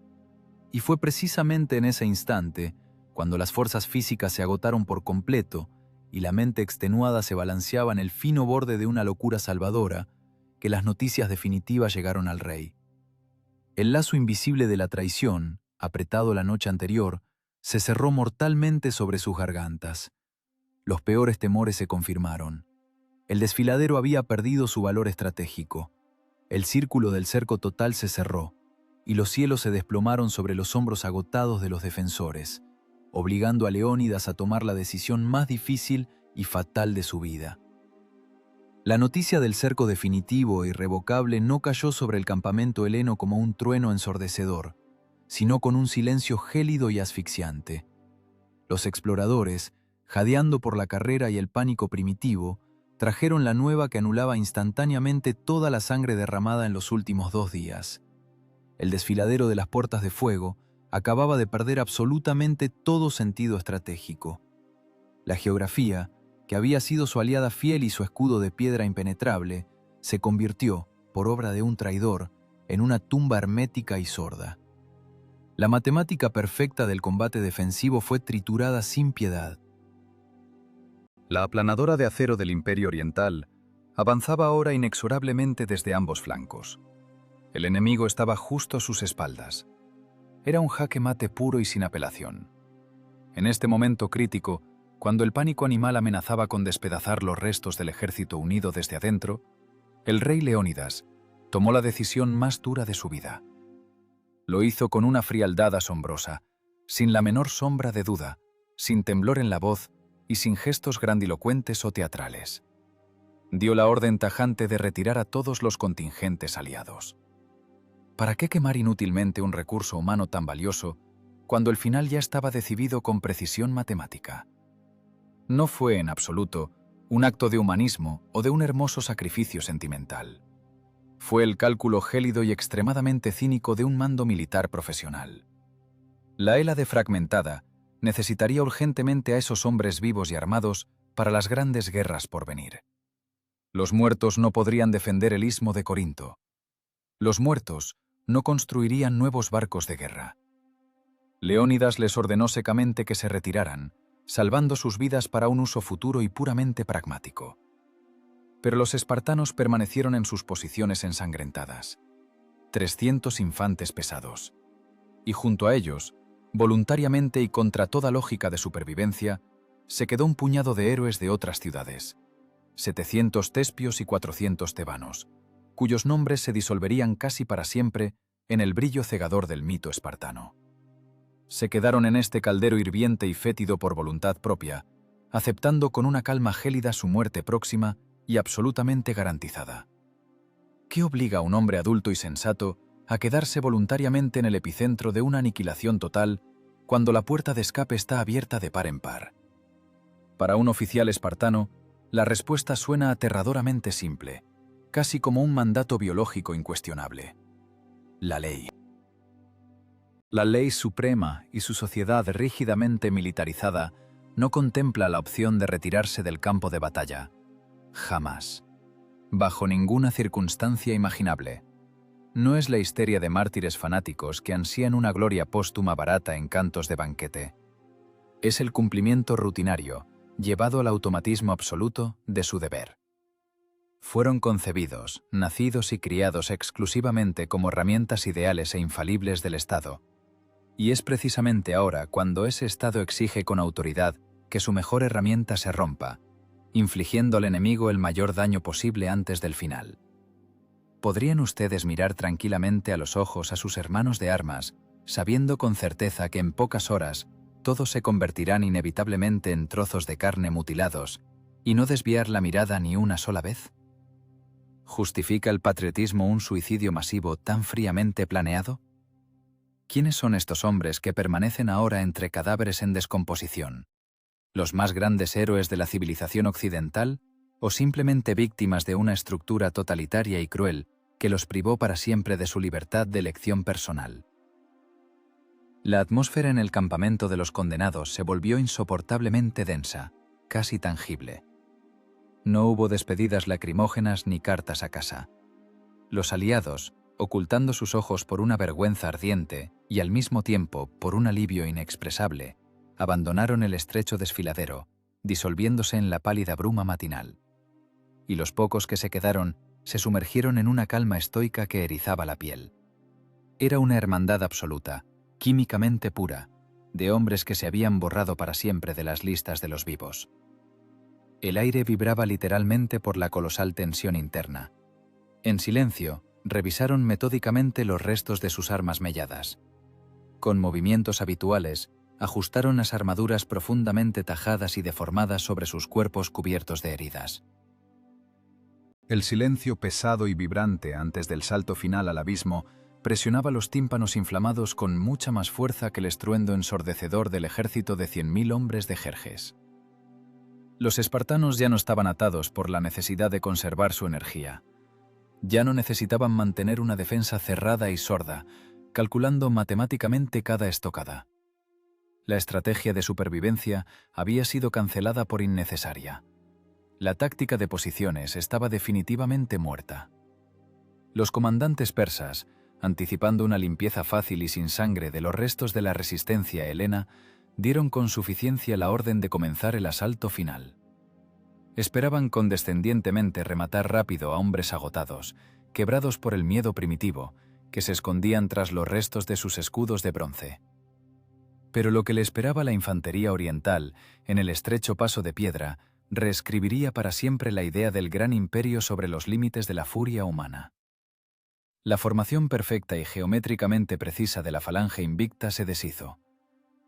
Y fue precisamente en ese instante, cuando las fuerzas físicas se agotaron por completo y la mente extenuada se balanceaba en el fino borde de una locura salvadora, que las noticias definitivas llegaron al rey. El lazo invisible de la traición, apretado la noche anterior, se cerró mortalmente sobre sus gargantas. Los peores temores se confirmaron. El desfiladero había perdido su valor estratégico. El círculo del cerco total se cerró, y los cielos se desplomaron sobre los hombros agotados de los defensores, obligando a Leónidas a tomar la decisión más difícil y fatal de su vida. La noticia del cerco definitivo e irrevocable no cayó sobre el campamento heleno como un trueno ensordecedor, sino con un silencio gélido y asfixiante. Los exploradores, jadeando por la carrera y el pánico primitivo, trajeron la nueva que anulaba instantáneamente toda la sangre derramada en los últimos 2 días. El desfiladero de las Puertas de Fuego acababa de perder absolutamente todo sentido estratégico. La geografía, que había sido su aliada fiel y su escudo de piedra impenetrable, se convirtió, por obra de un traidor, en una tumba hermética y sorda. La matemática perfecta del combate defensivo fue triturada sin piedad. La aplanadora de acero del Imperio Oriental avanzaba ahora inexorablemente desde ambos flancos. El enemigo estaba justo a sus espaldas. Era un jaque mate puro y sin apelación. En este momento crítico, cuando el pánico animal amenazaba con despedazar los restos del ejército unido desde adentro, el rey Leónidas tomó la decisión más dura de su vida. Lo hizo con una frialdad asombrosa, sin la menor sombra de duda, sin temblor en la voz y sin gestos grandilocuentes o teatrales. Dio la orden tajante de retirar a todos los contingentes aliados. ¿Para qué quemar inútilmente un recurso humano tan valioso cuando el final ya estaba decidido con precisión matemática? No fue, en absoluto, un acto de humanismo o de un hermoso sacrificio sentimental. Fue el cálculo gélido y extremadamente cínico de un mando militar profesional. La Hélade fragmentada necesitaría urgentemente a esos hombres vivos y armados para las grandes guerras por venir. Los muertos no podrían defender el istmo de Corinto. Los muertos no construirían nuevos barcos de guerra. Leónidas les ordenó secamente que se retiraran, salvando sus vidas para un uso futuro y puramente pragmático. Pero los espartanos permanecieron en sus posiciones ensangrentadas. 300 infantes pesados. Y junto a ellos, voluntariamente y contra toda lógica de supervivencia, se quedó un puñado de héroes de otras ciudades. 700 tespios y 400 tebanos, cuyos nombres se disolverían casi para siempre en el brillo cegador del mito espartano. Se quedaron en este caldero hirviente y fétido por voluntad propia, aceptando con una calma gélida su muerte próxima y absolutamente garantizada. ¿Qué obliga a un hombre adulto y sensato a quedarse voluntariamente en el epicentro de una aniquilación total cuando la puerta de escape está abierta de par en par? Para un oficial espartano, la respuesta suena aterradoramente simple. casi como un mandato biológico incuestionable. La ley. La ley suprema y su sociedad rígidamente militarizada no contempla la opción de retirarse del campo de batalla. Jamás. Bajo ninguna circunstancia imaginable. No es la histeria de mártires fanáticos que ansían una gloria póstuma barata en cantos de banquete. Es el cumplimiento rutinario, llevado al automatismo absoluto de su deber. Fueron concebidos, nacidos y criados exclusivamente como herramientas ideales e infalibles del Estado. Y es precisamente ahora cuando ese Estado exige con autoridad que su mejor herramienta se rompa, infligiendo al enemigo el mayor daño posible antes del final. ¿Podrían ustedes mirar tranquilamente a los ojos a sus hermanos de armas, sabiendo con certeza que en pocas horas todos se convertirán inevitablemente en trozos de carne mutilados, y no desviar la mirada ni una sola vez? ¿Justifica el patriotismo un suicidio masivo tan fríamente planeado? ¿Quiénes son estos hombres que permanecen ahora entre cadáveres en descomposición? ¿Los más grandes héroes de la civilización occidental o simplemente víctimas de una estructura totalitaria y cruel que los privó para siempre de su libertad de elección personal? La atmósfera en el campamento de los condenados se volvió insoportablemente densa, casi tangible. No hubo despedidas lacrimógenas ni cartas a casa. Los aliados, ocultando sus ojos por una vergüenza ardiente y al mismo tiempo por un alivio inexpresable, abandonaron el estrecho desfiladero, disolviéndose en la pálida bruma matinal. Y los pocos que se quedaron se sumergieron en una calma estoica que erizaba la piel. Era una hermandad absoluta, químicamente pura, de hombres que se habían borrado para siempre de las listas de los vivos. El aire vibraba literalmente por la colosal tensión interna. En silencio, revisaron metódicamente los restos de sus armas melladas. Con movimientos habituales, ajustaron las armaduras profundamente tajadas y deformadas sobre sus cuerpos cubiertos de heridas. El silencio pesado y vibrante antes del salto final al abismo presionaba los tímpanos inflamados con mucha más fuerza que el estruendo ensordecedor del ejército de 100.000 hombres de Jerjes. Los espartanos ya no estaban atados por la necesidad de conservar su energía. Ya no necesitaban mantener una defensa cerrada y sorda, calculando matemáticamente cada estocada. La estrategia de supervivencia había sido cancelada por innecesaria. La táctica de posiciones estaba definitivamente muerta. Los comandantes persas, anticipando una limpieza fácil y sin sangre de los restos de la resistencia helena, dieron con suficiencia la orden de comenzar el asalto final. Esperaban condescendientemente rematar rápido a hombres agotados, quebrados por el miedo primitivo, que se escondían tras los restos de sus escudos de bronce. Pero lo que le esperaba a la infantería oriental, en el estrecho paso de piedra, reescribiría para siempre la idea del gran imperio sobre los límites de la furia humana. La formación perfecta y geométricamente precisa de la falange invicta se deshizo.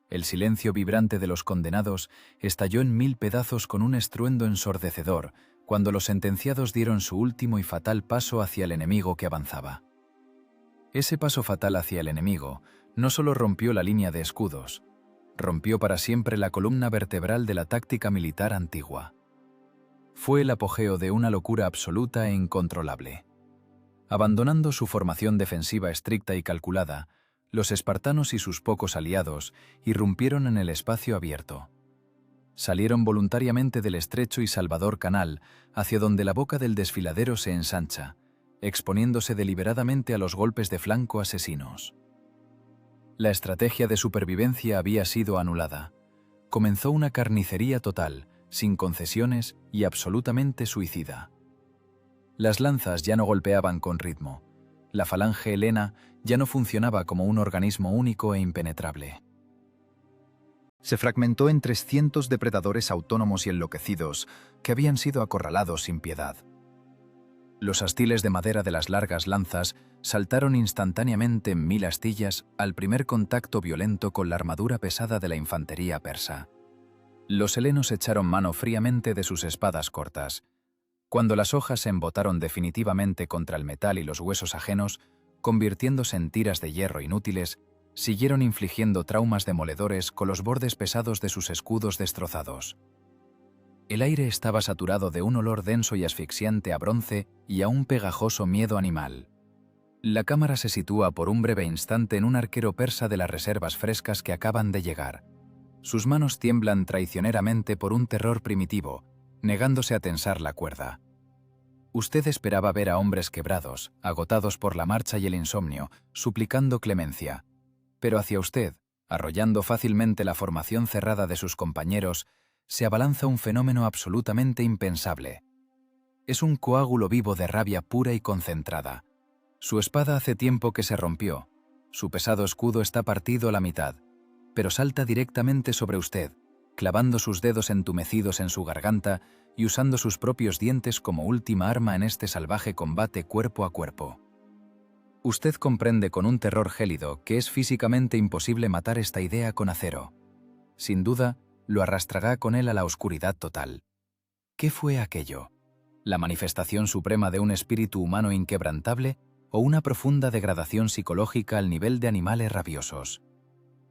El silencio vibrante de los condenados estalló en 1000 pedazos con un estruendo ensordecedor cuando los sentenciados dieron su último y fatal paso hacia el enemigo que avanzaba. Ese paso fatal hacia el enemigo no solo rompió la línea de escudos, rompió para siempre la columna vertebral de la táctica militar antigua. Fue el apogeo de una locura absoluta e incontrolable. Abandonando su formación defensiva estricta y calculada, los espartanos y sus pocos aliados irrumpieron en el espacio abierto. Salieron voluntariamente del estrecho y salvador canal hacia donde la boca del desfiladero se ensancha, exponiéndose deliberadamente a los golpes de flanco asesinos. La estrategia de supervivencia había sido anulada. Comenzó una carnicería total, sin concesiones y absolutamente suicida. Las lanzas ya no golpeaban con ritmo. La falange helena ya no funcionaba como un organismo único e impenetrable. Se fragmentó en 300 depredadores autónomos y enloquecidos que habían sido acorralados sin piedad. Los astiles de madera de las largas lanzas saltaron instantáneamente en 1000 astillas al primer contacto violento con la armadura pesada de la infantería persa. Los helenos echaron mano fríamente de sus espadas cortas. Cuando las hojas se embotaron definitivamente contra el metal y los huesos ajenos, convirtiéndose en tiras de hierro inútiles, siguieron infligiendo traumas demoledores con los bordes pesados de sus escudos destrozados. El aire estaba saturado de un olor denso y asfixiante a bronce y a un pegajoso miedo animal. La cámara se sitúa por un breve instante en un arquero persa de las reservas frescas que acaban de llegar. Sus manos tiemblan traicioneramente por un terror primitivo, negándose a tensar la cuerda. Usted esperaba ver a hombres quebrados, agotados por la marcha y el insomnio, suplicando clemencia. Pero hacia usted, arrollando fácilmente la formación cerrada de sus compañeros, se abalanza un fenómeno absolutamente impensable. Es un coágulo vivo de rabia pura y concentrada. Su espada hace tiempo que se rompió. Su pesado escudo está partido a la mitad, pero salta directamente sobre usted, clavando sus dedos entumecidos en su garganta y usando sus propios dientes como última arma en este salvaje combate cuerpo a cuerpo. Usted comprende con un terror gélido que es físicamente imposible matar esta idea con acero. Sin duda, lo arrastrará con él a la oscuridad total. ¿Qué fue aquello? ¿La manifestación suprema de un espíritu humano inquebrantable o una profunda degradación psicológica al nivel de animales rabiosos?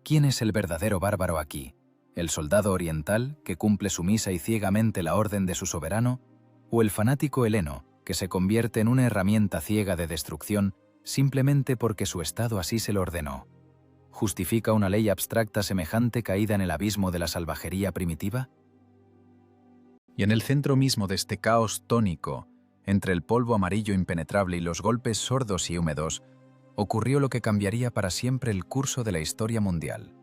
¿Quién es el verdadero bárbaro aquí? ¿El soldado oriental, que cumple sumisa y ciegamente la orden de su soberano? ¿O el fanático heleno, que se convierte en una herramienta ciega de destrucción simplemente porque su estado así se lo ordenó? ¿Justifica una ley abstracta semejante caída en el abismo de la salvajería primitiva? Y en el centro mismo de este caos tónico, entre el polvo amarillo impenetrable y los golpes sordos y húmedos, ocurrió lo que cambiaría para siempre el curso de la historia mundial.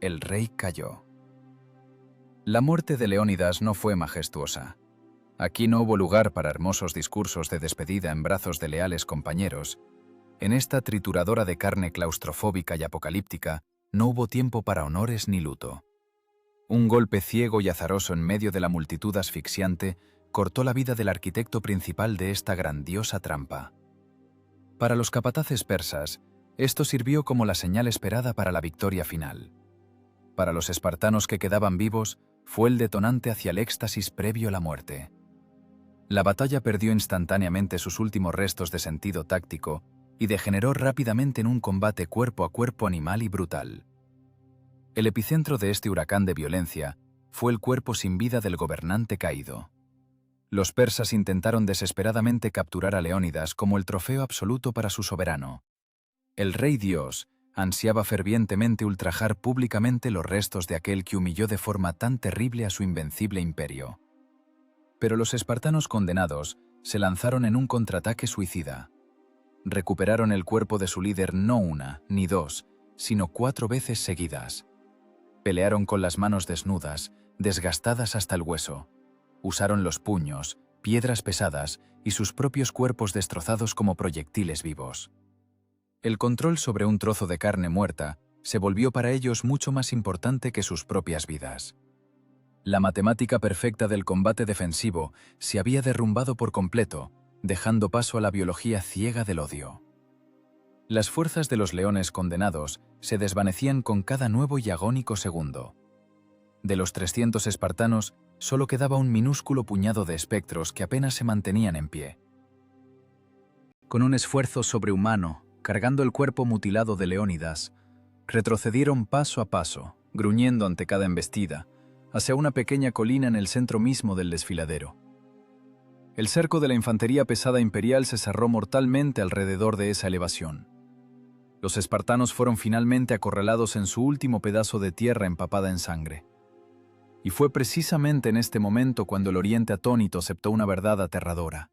El rey cayó. La muerte de Leónidas no fue majestuosa. Aquí no hubo lugar para hermosos discursos de despedida en brazos de leales compañeros. En esta trituradora de carne claustrofóbica y apocalíptica no hubo tiempo para honores ni luto. Un golpe ciego y azaroso en medio de la multitud asfixiante cortó la vida del arquitecto principal de esta grandiosa trampa. Para los capataces persas, esto sirvió como la señal esperada para la victoria final. Para los espartanos que quedaban vivos, fue el detonante hacia el éxtasis previo a la muerte. La batalla perdió instantáneamente sus últimos restos de sentido táctico y degeneró rápidamente en un combate cuerpo a cuerpo animal y brutal. El epicentro de este huracán de violencia fue el cuerpo sin vida del gobernante caído. Los persas intentaron desesperadamente capturar a Leónidas como el trofeo absoluto para su soberano. El rey Dios ansiaba fervientemente ultrajar públicamente los restos de aquel que humilló de forma tan terrible a su invencible imperio. Pero los espartanos condenados se lanzaron en un contraataque suicida. Recuperaron el cuerpo de su líder no una ni dos, sino 4 veces seguidas. Pelearon con las manos desnudas, desgastadas hasta el hueso. Usaron los puños, piedras pesadas y sus propios cuerpos destrozados como proyectiles vivos. El control sobre un trozo de carne muerta se volvió para ellos mucho más importante que sus propias vidas. La matemática perfecta del combate defensivo se había derrumbado por completo, dejando paso a la biología ciega del odio. Las fuerzas de los leones condenados se desvanecían con cada nuevo y agónico segundo. De los 300 espartanos, solo quedaba un minúsculo puñado de espectros que apenas se mantenían en pie. Con un esfuerzo sobrehumano, cargando el cuerpo mutilado de Leónidas, retrocedieron paso a paso, gruñendo ante cada embestida, hacia una pequeña colina en el centro mismo del desfiladero. El cerco de la infantería pesada imperial se cerró mortalmente alrededor de esa elevación. Los espartanos fueron finalmente acorralados en su último pedazo de tierra empapada en sangre. Y fue precisamente en este momento cuando el Oriente atónito aceptó una verdad aterradora.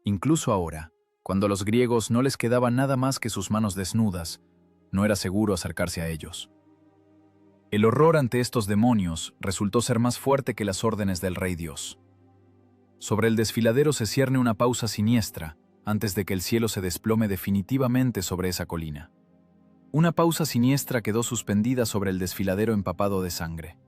Incluso ahora, cuando a los griegos no les quedaba nada más que sus manos desnudas, no era seguro acercarse a ellos. El horror ante estos demonios resultó ser más fuerte que las órdenes del rey Dios. Sobre el desfiladero se cierne una pausa siniestra antes de que el cielo se desplome definitivamente sobre esa colina. Una pausa siniestra quedó suspendida sobre el desfiladero empapado de sangre.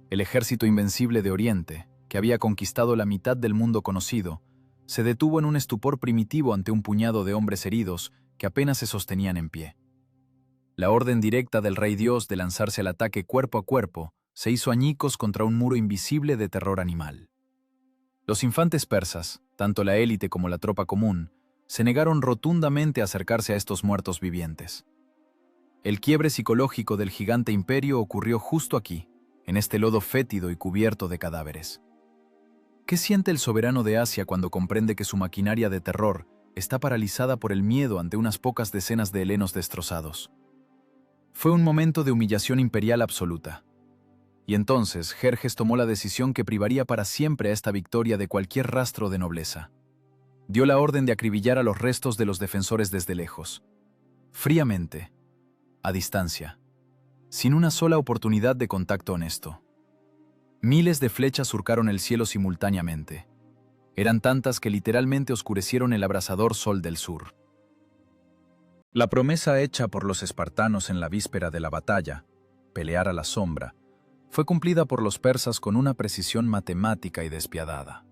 El ejército invencible de Oriente, que había conquistado la mitad del mundo conocido, se detuvo en un estupor primitivo ante un puñado de hombres heridos que apenas se sostenían en pie. La orden directa del rey Dios de lanzarse al ataque cuerpo a cuerpo se hizo añicos contra un muro invisible de terror animal. Los infantes persas, tanto la élite como la tropa común, se negaron rotundamente a acercarse a estos muertos vivientes. El quiebre psicológico del gigante imperio ocurrió justo aquí, en este lodo fétido y cubierto de cadáveres. ¿Qué siente el soberano de Asia cuando comprende que su maquinaria de terror está paralizada por el miedo ante unas pocas decenas de helenos destrozados? Fue un momento de humillación imperial absoluta. Y entonces Jerjes tomó la decisión que privaría para siempre a esta victoria de cualquier rastro de nobleza. Dio la orden de acribillar a los restos de los defensores desde lejos. Fríamente, a distancia, sin una sola oportunidad de contacto honesto. Miles de flechas surcaron el cielo simultáneamente. Eran tantas que literalmente oscurecieron el abrasador sol del sur. La promesa hecha por los espartanos en la víspera de la batalla, pelear a la sombra, fue cumplida por los persas con una precisión matemática y despiadada.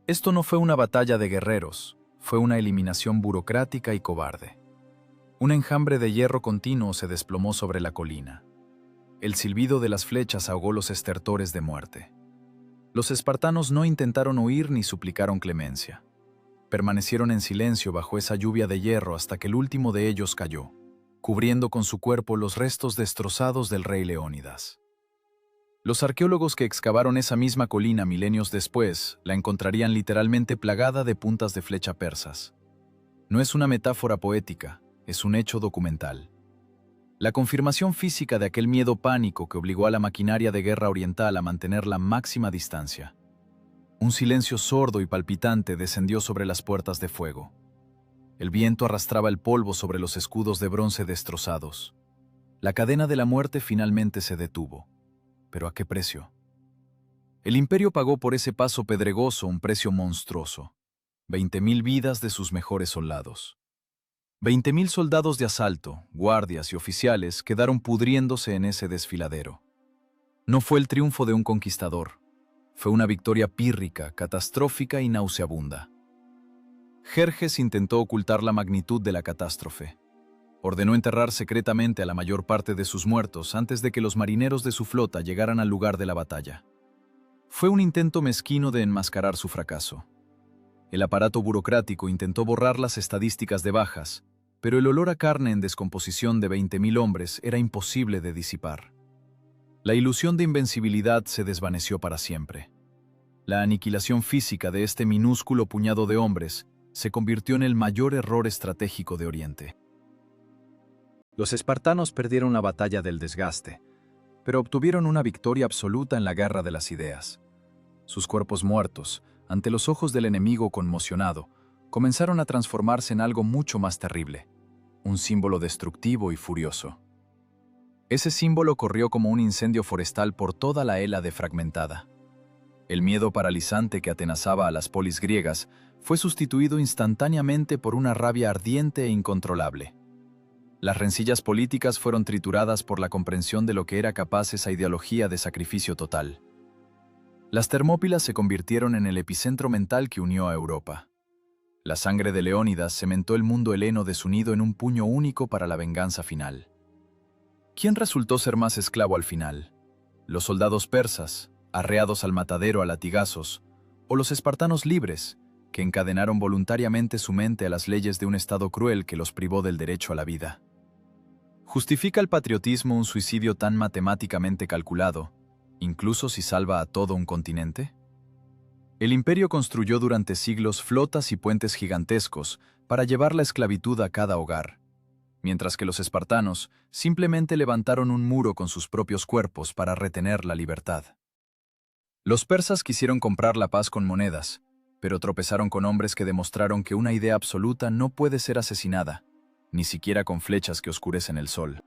Esto no fue una batalla de guerreros, fue una eliminación burocrática y cobarde. Un enjambre de hierro continuo se desplomó sobre la colina. El silbido de las flechas ahogó los estertores de muerte. Los espartanos no intentaron huir ni suplicaron clemencia. Permanecieron en silencio bajo esa lluvia de hierro hasta que el último de ellos cayó, cubriendo con su cuerpo los restos destrozados del rey Leónidas. Los arqueólogos que excavaron esa misma colina milenios después la encontrarían literalmente plagada de puntas de flecha persas. No es una metáfora poética, es un hecho documental. La confirmación física de aquel miedo pánico que obligó a la maquinaria de guerra oriental a mantener la máxima distancia. Un silencio sordo y palpitante descendió sobre las puertas de fuego. El viento arrastraba el polvo sobre los escudos de bronce destrozados. La cadena de la muerte finalmente se detuvo. ¿Pero a qué precio? El imperio pagó por ese paso pedregoso un precio monstruoso. 20.000 vidas de sus mejores soldados. 20.000 soldados de asalto, guardias y oficiales quedaron pudriéndose en ese desfiladero. No fue el triunfo de un conquistador. Fue una victoria pírrica, catastrófica y nauseabunda. Jerjes intentó ocultar la magnitud de la catástrofe. Ordenó enterrar secretamente a la mayor parte de sus muertos antes de que los marineros de su flota llegaran al lugar de la batalla. Fue un intento mezquino de enmascarar su fracaso. El aparato burocrático intentó borrar las estadísticas de bajas, pero el olor a carne en descomposición de 20.000 hombres era imposible de disipar. La ilusión de invencibilidad se desvaneció para siempre. La aniquilación física de este minúsculo puñado de hombres se convirtió en el mayor error estratégico de Oriente. Los espartanos perdieron la batalla del desgaste, pero obtuvieron una victoria absoluta en la guerra de las ideas. Sus cuerpos muertos, ante los ojos del enemigo conmocionado, comenzaron a transformarse en algo mucho más terrible, un símbolo destructivo y furioso. Ese símbolo corrió como un incendio forestal por toda la Hélade fragmentada. El miedo paralizante que atenazaba a las polis griegas fue sustituido instantáneamente por una rabia ardiente e incontrolable. Las rencillas políticas fueron trituradas por la comprensión de lo que era capaz esa ideología de sacrificio total. Las Termópilas se convirtieron en el epicentro mental que unió a Europa. La sangre de Leónidas cementó el mundo heleno desunido en un puño único para la venganza final. ¿Quién resultó ser más esclavo al final? ¿Los soldados persas, arreados al matadero a latigazos, o los espartanos libres, que encadenaron voluntariamente su mente a las leyes de un estado cruel que los privó del derecho a la vida? ¿Justifica el patriotismo un suicidio tan matemáticamente calculado, incluso si salva a todo un continente? El imperio construyó durante siglos flotas y puentes gigantescos para llevar la esclavitud a cada hogar, mientras que los espartanos simplemente levantaron un muro con sus propios cuerpos para retener la libertad. Los persas quisieron comprar la paz con monedas, pero tropezaron con hombres que demostraron que una idea absoluta no puede ser asesinada, ni siquiera con flechas que oscurecen el sol.